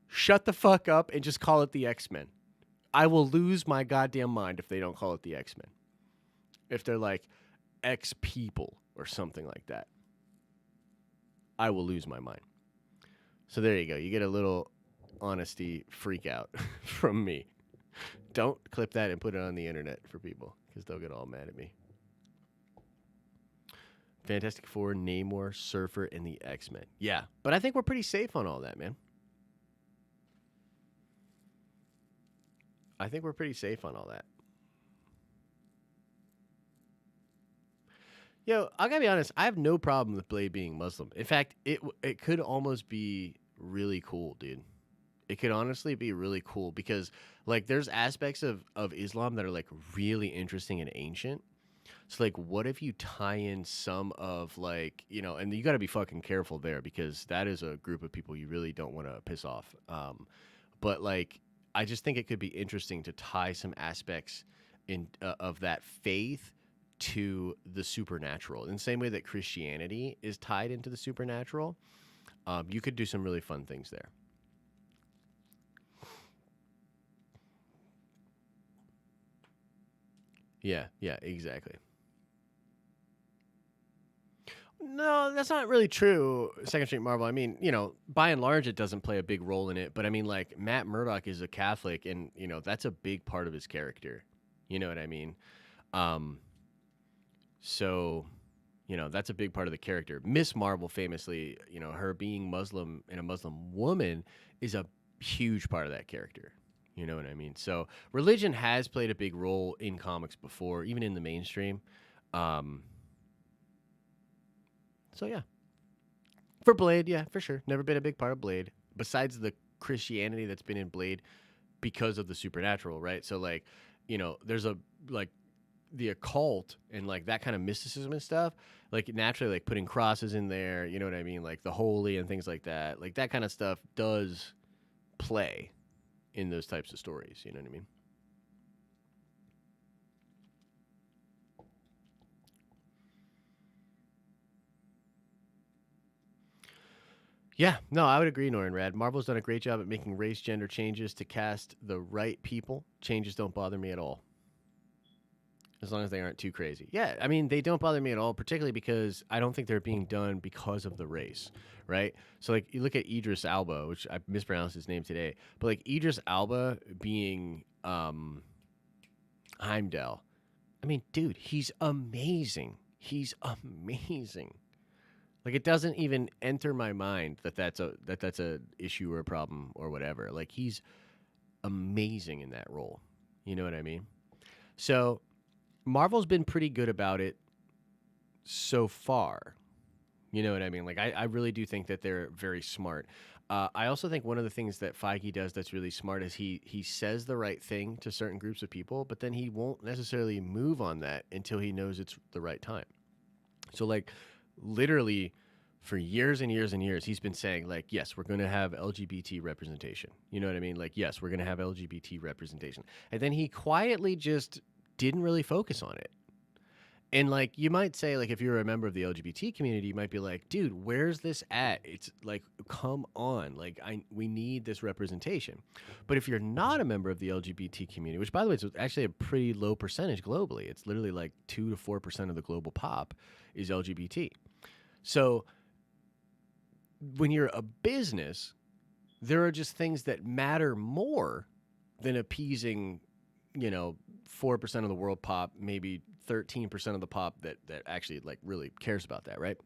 [SPEAKER 1] Shut the fuck up and just call it the X-Men. I will lose my goddamn mind if they don't call it the X-Men. If they're like X people or something like that, I will lose my mind. So there you go. You get a little honesty freak out from me. Don't clip that and put it on the internet for people because they'll get all mad at me. Fantastic Four, Namor, Surfer, and the X-Men. Yeah, but I think we're pretty safe on all that, man. I think we're pretty safe on all that. Yo, I gotta be honest. I have no problem with Blade being Muslim. In fact, it could almost be really cool, dude. It could honestly be really cool because, like, there's aspects of Islam that are, like, really interesting and ancient. So, like, what if you tie in some of, like, you know, and you got to be fucking careful there because that is a group of people you really don't want to piss off. But, like, I just think it could be interesting to tie some aspects in of that faith to the supernatural. In the same way that Christianity is tied into the supernatural, you could do some really fun things there. Yeah, exactly. No, that's not really true. Second Street Marvel. I mean, you know, by and large, it doesn't play a big role in it. But I mean, like Matt Murdock is a Catholic, and you know that's a big part of his character. You know what I mean? Um, so, you know, that's a big part of the character. Miss Marvel, famously, you know, her being Muslim and a Muslim woman is a huge part of that character. You know what I mean? So, religion has played a big role in comics before, even in the mainstream. Um, so yeah. For Blade, yeah, for sure. Never been a big part of Blade. Besides the Christianity that's been in Blade because of the supernatural, right? So like, you know, there's a like the occult and like that kind of mysticism and stuff. Like naturally, like putting crosses in there, you know what I mean? Like the holy and things like that. Like that kind of stuff does play in those types of stories. You know what I mean? Yeah, no, I would agree, Norrin Rad. Marvel's done a great job at making race gender changes to cast the right people. Changes don't bother me at all. As long as they aren't too crazy. Yeah, I mean, they don't bother me at all, particularly because I don't think they're being done because of the race, right? So, like, you look at Idris Alba, which I mispronounced his name today, but, like, Idris Alba being Heimdall. I mean, dude, he's amazing. He's amazing. Like, it doesn't even enter my mind that that's a issue or a problem or whatever. Like, he's amazing in that role. You know what I mean? So Marvel's been pretty good about it so far. You know what I mean? Like, I really do think that they're very smart. I also think one of the things that Feige does that's really smart is he says the right thing to certain groups of people, but then he won't necessarily move on that until he knows it's the right time. So, like, literally for years and years and years, he's been saying, like, yes, we're going to have LGBT representation. You know what I mean? Like, yes, we're going to have LGBT representation. And then he quietly just didn't really focus on it. And like you might say, like if you're a member of the LGBT community, you might be like, dude, where's this at? It's like, come on, like we need this representation. But if you're not a member of the LGBT community, which by the way is actually a pretty low percentage globally, it's literally like 2 to 4% of the global pop is LGBT. So when you're a business, there are just things that matter more than appeasing, 4% of the world pop, maybe 13% of the pop that actually like really cares about that, right?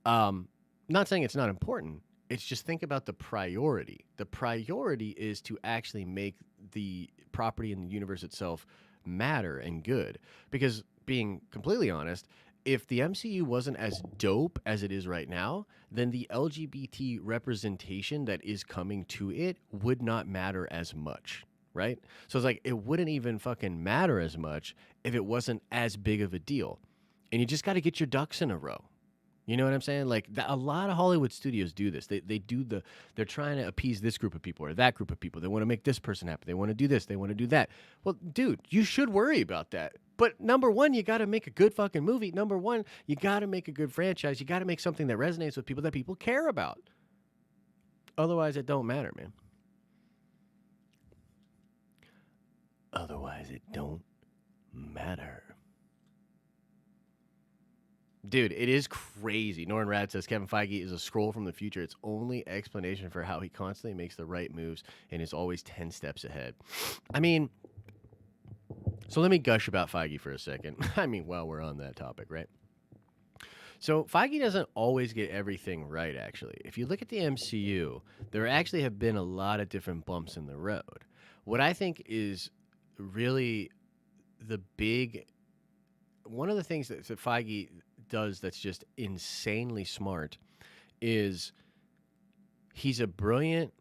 [SPEAKER 1] Um, Not saying it's not important. It's just think about the priority. The priority is to actually make the property in the universe itself matter and good. Because being completely honest, if the MCU wasn't as dope as it is right now, then the LGBT representation that is coming to it would not matter as much, right? So it's like it wouldn't even fucking matter as much if it wasn't as big of a deal. And you just got to get your ducks in a row. You know what I'm saying? Like a lot of Hollywood studios do this. They do they're trying to appease this group of people or that group of people. They want to make this person happy. They want to do this. They want to do that. Well, dude, you should worry about that. But number one, you got to make a good fucking movie. Number one, you got to make a good franchise. You got to make something that resonates with people that people care about. Otherwise, it don't matter, man. Otherwise, it don't matter. Dude, it is crazy. Norrin Rad says Kevin Feige is a scroll from the future. It's only explanation for how he constantly makes the right moves and is always 10 steps ahead. I mean, so let me gush about Feige for a second. I mean, while we're on that topic, right? So Feige doesn't always get everything right, actually. If you look at the MCU, there actually have been a lot of different bumps in the road. What I think is really the big one of the things that Feige does that's just insanely smart is he's a brilliant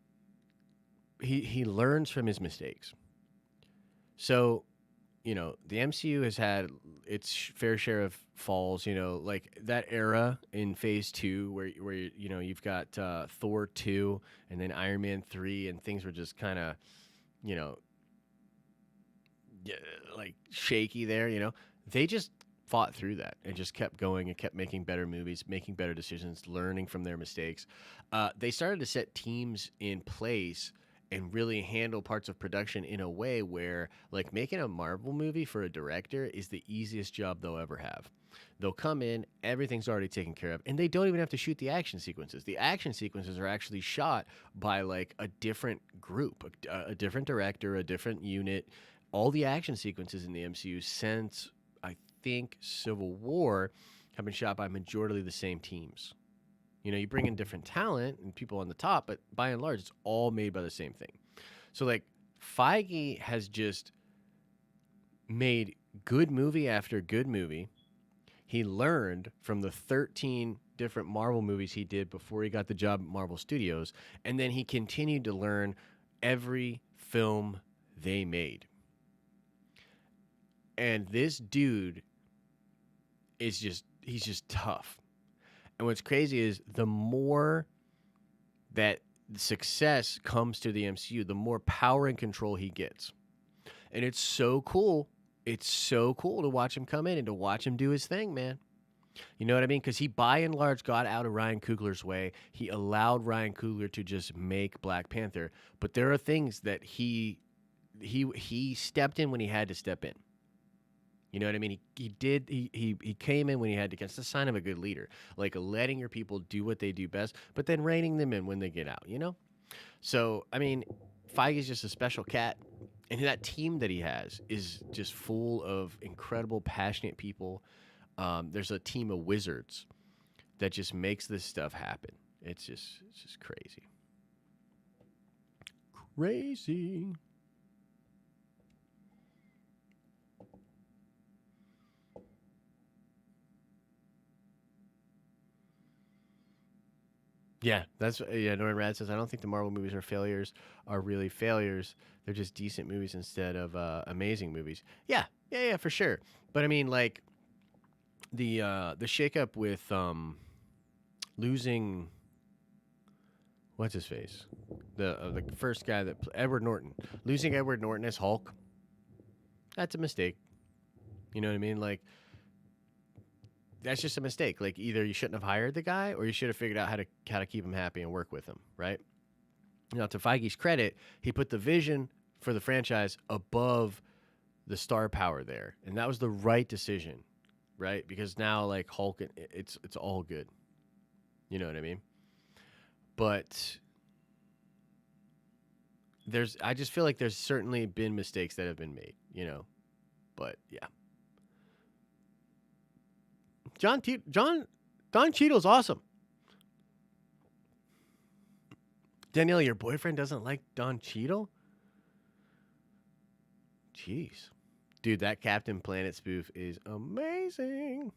[SPEAKER 1] he learns from his mistakes. So, the MCU has had its fair share of falls, like that era in phase 2 where you've got Thor 2 and then Iron Man 3 and things were just kind of, you know, like shaky there, They just fought through that and just kept going and kept making better movies, making better decisions, learning from their mistakes. They started to set teams in place and really handle parts of production in a way where, like, making a Marvel movie for a director is the easiest job they'll ever have. They'll come in, everything's already taken care of, and they don't even have to shoot the action sequences. The action sequences are actually shot by like a different group, a different director, a different unit. All the action sequences in the MCU since I think Civil War have been shot by majority the same teams. You bring in different talent and people on the top, but by and large, it's all made by the same thing. So, like, Feige has just made good movie after good movie. He learned from the 13 different Marvel movies he did before he got the job at Marvel Studios, and then he continued to learn every film they made. And this dude is he's just tough. And what's crazy is the more that success comes to the MCU, the more power and control he gets. And it's so cool. It's so cool to watch him come in and to watch him do his thing, man. You know what I mean? Because he, by and large, got out of Ryan Coogler's way. He allowed Ryan Coogler to just make Black Panther. But there are things that he stepped in when he had to step in. You know what I mean? He came in when he had to. It's the sign of a good leader, like letting your people do what they do best, but then reining them in when they get out. So I mean, Feige's just a special cat, and that team that he has is just full of incredible, passionate people. There's a team of wizards that just makes this stuff happen. It's just crazy, crazy. Yeah, Norman Rad says I don't think the Marvel movies are really failures. They're just decent movies instead of amazing movies. Yeah, for sure. But I mean, like the shakeup with losing what's his face, the first guy that Edward Norton, losing Edward Norton as Hulk. That's a mistake. You know what I mean? Like that's just a mistake. Like either you shouldn't have hired the guy, or you should have figured out how to keep him happy and work with him, right? Now, to Feige's credit, he put the vision for the franchise above the star power there, and that was the right decision, right? Because now, like Hulk, it's all good. You know what I mean? But I just feel like there's certainly been mistakes that have been made, you know. But yeah, Don Cheadle's awesome. Danielle, your boyfriend doesn't like Don Cheadle? Jeez. Dude, that Captain Planet spoof is amazing.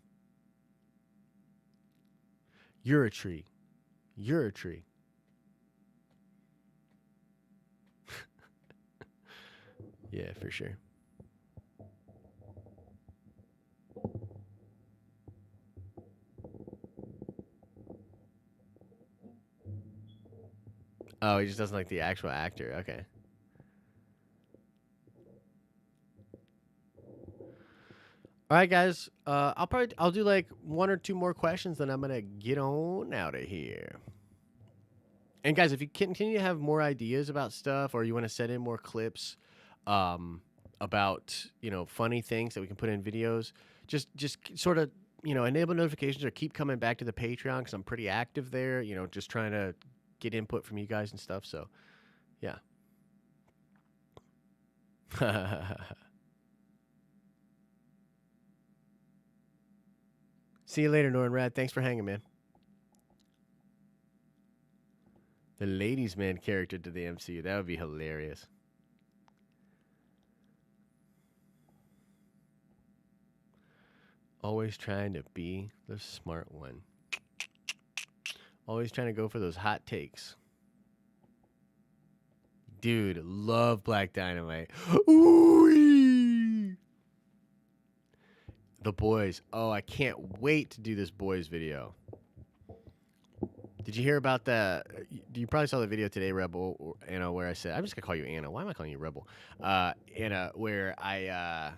[SPEAKER 1] You're a tree. You're a tree. Yeah, for sure. Oh, he just doesn't like the actual actor. Okay. All right, guys. I'll do like one or two more questions, then I'm gonna get on out of here. And guys, if you continue to have more ideas about stuff, or you want to send in more clips, about funny things that we can put in videos, just sort of enable notifications or keep coming back to the Patreon because I'm pretty active there. Just trying to get input from you guys and stuff. So, yeah. See you later, Norrin Rad. Thanks for hanging, man. The ladies' man character to the MCU. That would be hilarious. Always trying to be the smart one. Always trying to go for those hot takes. Dude, love Black Dynamite. Ooh-wee! The Boys. Oh, I can't wait to do this Boys video. Did you hear about the? You probably saw the video today, Rebel, or Anna, where I said I'm just gonna call you Anna. Why am I calling you Rebel? Anna, where I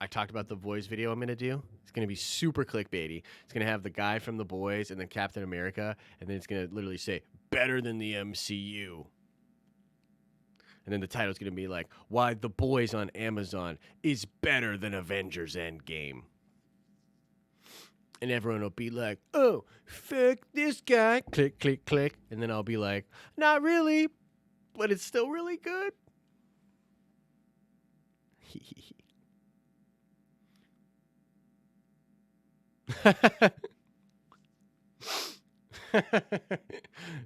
[SPEAKER 1] talked about the Boys video I'm gonna do. It's gonna be super clickbaity. It's gonna have the guy from the Boys and then Captain America, and then it's gonna literally say better than the MCU. And then the title's gonna be like, "Why the Boys on Amazon is better than Avengers Endgame." And everyone will be like, "Oh, fuck this guy." Click, click, click. And then I'll be like, "Not really, but it's still really good."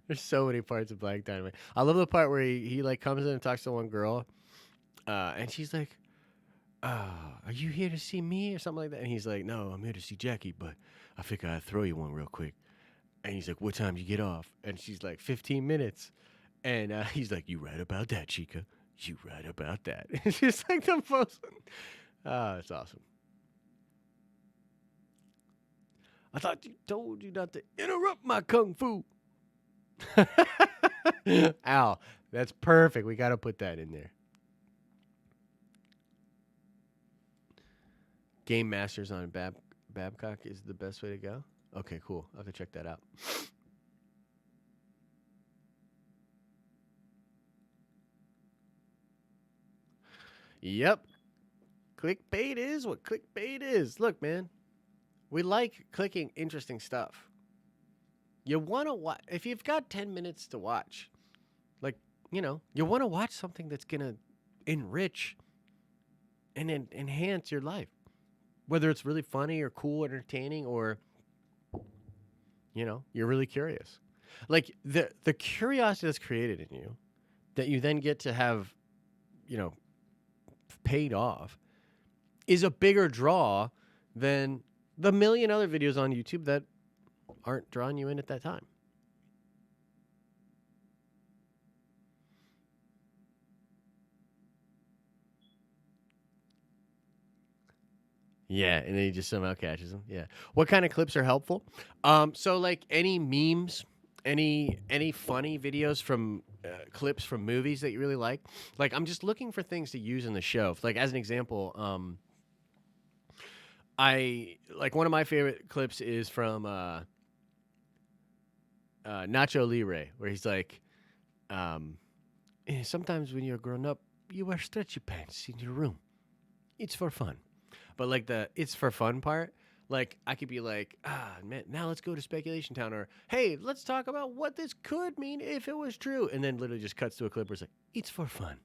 [SPEAKER 1] There's so many parts of Black Dynamite. I love the part where he like comes in and talks to one girl, and she's like, "Are you here to see me?" or something like that. And he's like, "No, I'm here to see Jackie, but I figure I'd throw you one real quick." And he's like, "What time do you get off?" And she's like, 15 minutes. And he's like, "You right about that, Chica. You right about that." It's just like the most. Oh, it's awesome. I thought you told you not to interrupt my kung fu. Al, that's perfect. We got to put that in there. Game Masters on Babcock is the best way to go. Okay, cool. I'll have to check that out. Yep. Clickbait is what clickbait is. Look, man, we like clicking interesting stuff. You want to watch, if you've got 10 minutes to watch, like, you want to watch something that's going to enrich and enhance your life. Whether it's really funny or cool, entertaining, or, you're really curious. Like, the curiosity that's created in you that you then get to have, paid off is a bigger draw than the million other videos on YouTube that aren't drawing you in at that time. Yeah, and then he just somehow catches them. Yeah. What kind of clips are helpful? So like any memes, any funny videos from clips from movies that you really like. Like I'm just looking for things to use in the show. Like as an example, I like one of my favorite clips is from Nacho Libre, where he's like, um, sometimes when you're grown up, you wear stretchy pants in your room. It's for fun. But like the it's for fun part, like I could be like, man, now let's go to Speculation Town, or hey, let's talk about what this could mean if it was true, and then literally just cuts to a clip where it's like, it's for fun.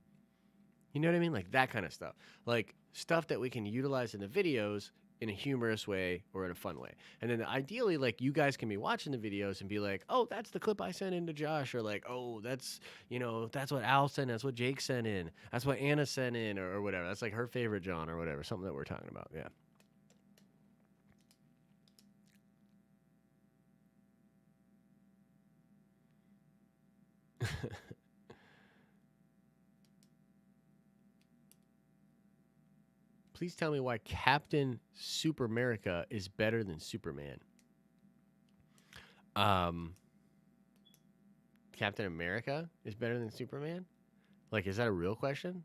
[SPEAKER 1] You know what I mean? Like that kind of stuff. Like stuff that we can utilize in the videos in a humorous way or in a fun way. And then ideally, like you guys can be watching the videos and be like, oh, that's the clip I sent in to Josh, or like, oh, that's, that's what Al sent, that's what Jake sent in, that's what Anna sent in, or whatever. That's like her favorite John or whatever, something that we're talking about. Yeah. Please tell me why Captain Super America is better than Superman. Um, Captain America is better than Superman? Like, is that a real question?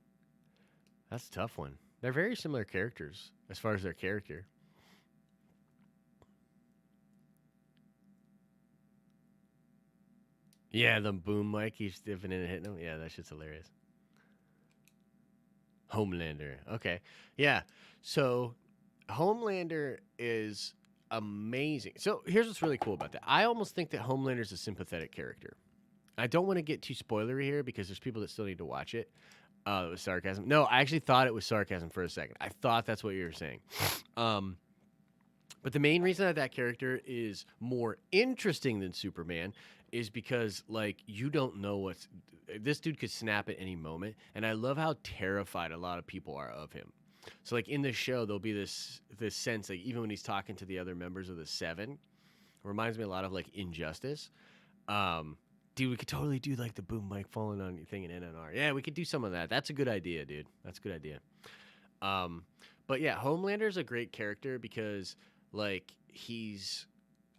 [SPEAKER 1] That's a tough one. They're very similar characters as far as their character. Yeah, the boom mic keeps dipping in and hitting him. Yeah, that shit's hilarious. Homelander. Okay. Yeah. So Homelander is amazing. So here's what's really cool about that. I almost think that Homelander's a sympathetic character. I don't want to get too spoilery here because there's people that still need to watch it. It was sarcasm. No, I actually thought it was sarcasm for a second. I thought that's what you were saying. Um, but the main reason that that character is more interesting than Superman is because, like, you don't know what's. This dude could snap at any moment. And I love how terrified a lot of people are of him. So, like, in this show, there'll be this sense, like, even when he's talking to the other members of the Seven, it reminds me a lot of, like, Injustice. Dude, we could totally do, like, the boom mic falling on your thing in NNR. Yeah, we could do some of that. That's a good idea, dude. That's a good idea. Um, but yeah, Homelander's a great character because, like,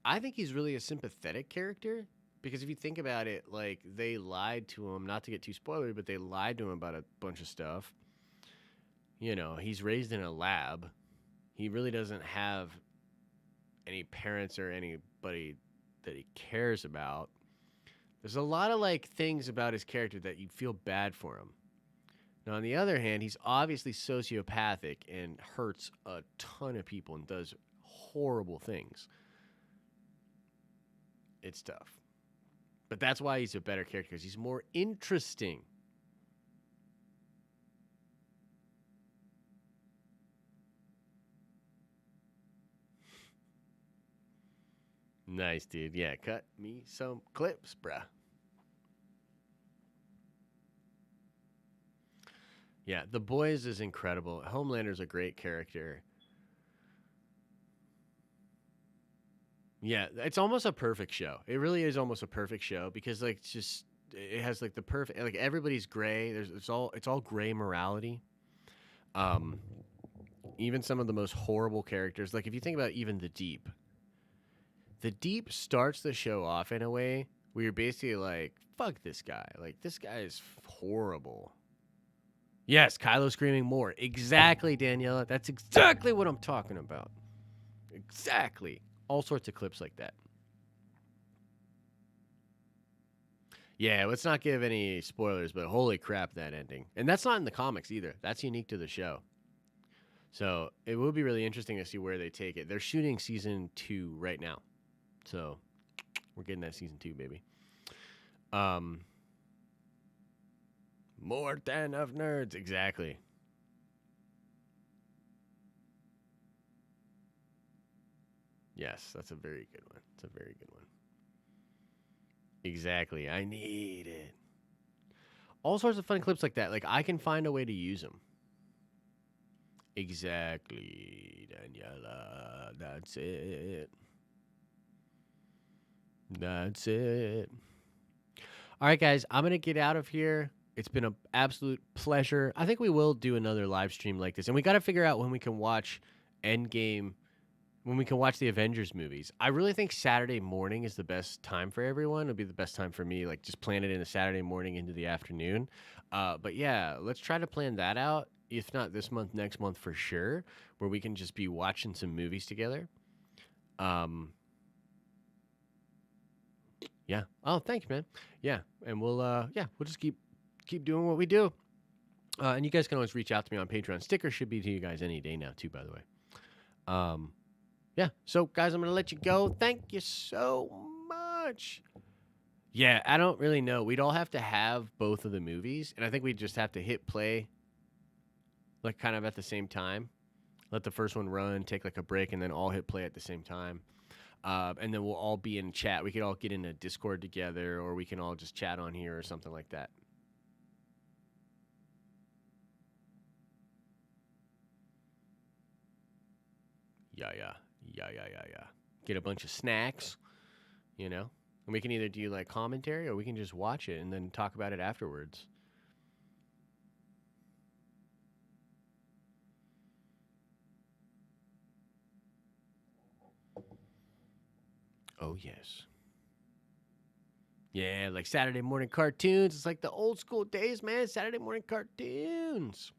[SPEAKER 1] I think he's really a sympathetic character because if you think about it, like, they lied to him, not to get too spoilery, but they lied to him about a bunch of stuff. He's raised in a lab. He really doesn't have any parents or anybody that he cares about. There's a lot of, like, things about his character that you feel bad for him. Now, on the other hand, he's obviously sociopathic and hurts a ton of people and does horrible things. It's tough. But that's why he's a better character, because he's more interesting. Nice, dude. Yeah, cut me some clips, bruh. Yeah, The Boys is incredible. Homelander's a great character. Yeah, it's almost a perfect show. It really is almost a perfect show because, like, it's just it has, like, the perfect, like, everybody's gray. It's all gray morality. Um, even some of the most horrible characters, like if you think about even the Deep starts the show off in a way where you're basically like, fuck this guy. Like, this guy is horrible. Yes, Kylo screaming more. Exactly, Daniela. That's exactly what I'm talking about. Exactly. All sorts of clips like that. Yeah, let's not give any spoilers, but holy crap, that ending. And that's not in the comics either. That's unique to the show. So it will be really interesting to see where they take it. They're shooting season 2 right now. So we're getting that season 2, baby. More than of nerds. Exactly. Yes, that's a very good one. It's a very good one. Exactly. I need it. All sorts of fun clips like that. Like, I can find a way to use them. Exactly, Daniela. That's it. That's it. All right, guys, I'm going to get out of here. It's been an absolute pleasure. I think we will do another live stream like this. And we got to figure out when we can watch Endgame, when we can watch the Avengers movies. I really think Saturday morning is the best time for everyone. It'll be the best time for me, like just plan it in the Saturday morning into the afternoon. But yeah, let's try to plan that out. if not this month, next month for sure, where we can just be watching some movies together. Yeah. Oh, thanks, man. Yeah, and we'll just keep doing what we do. And you guys can always reach out to me on Patreon. Stickers should be to you guys any day now, too, by the way. Yeah. So, guys, I'm going to let you go. Thank you so much. Yeah, I don't really know. We'd all have to have both of the movies, and I think we'd just have to hit play, like, kind of at the same time. Let the first one run, take, like, a break, and then all hit play at the same time. And then we'll all be in chat. We could all get in a Discord together, or we can all just chat on here or something like that. Yeah. Get a bunch of snacks, you know? And we can either do like commentary or we can just watch it and then talk about it afterwards. Oh, yes. Yeah, like Saturday morning cartoons. It's like the old school days, man. Saturday morning cartoons.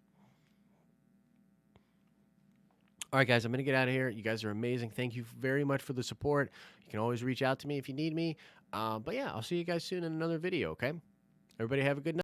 [SPEAKER 1] All right, guys, I'm going to get out of here. You guys are amazing. Thank you very much for the support. You can always reach out to me if you need me. But yeah, I'll see you guys soon in another video, okay? Everybody have a good night.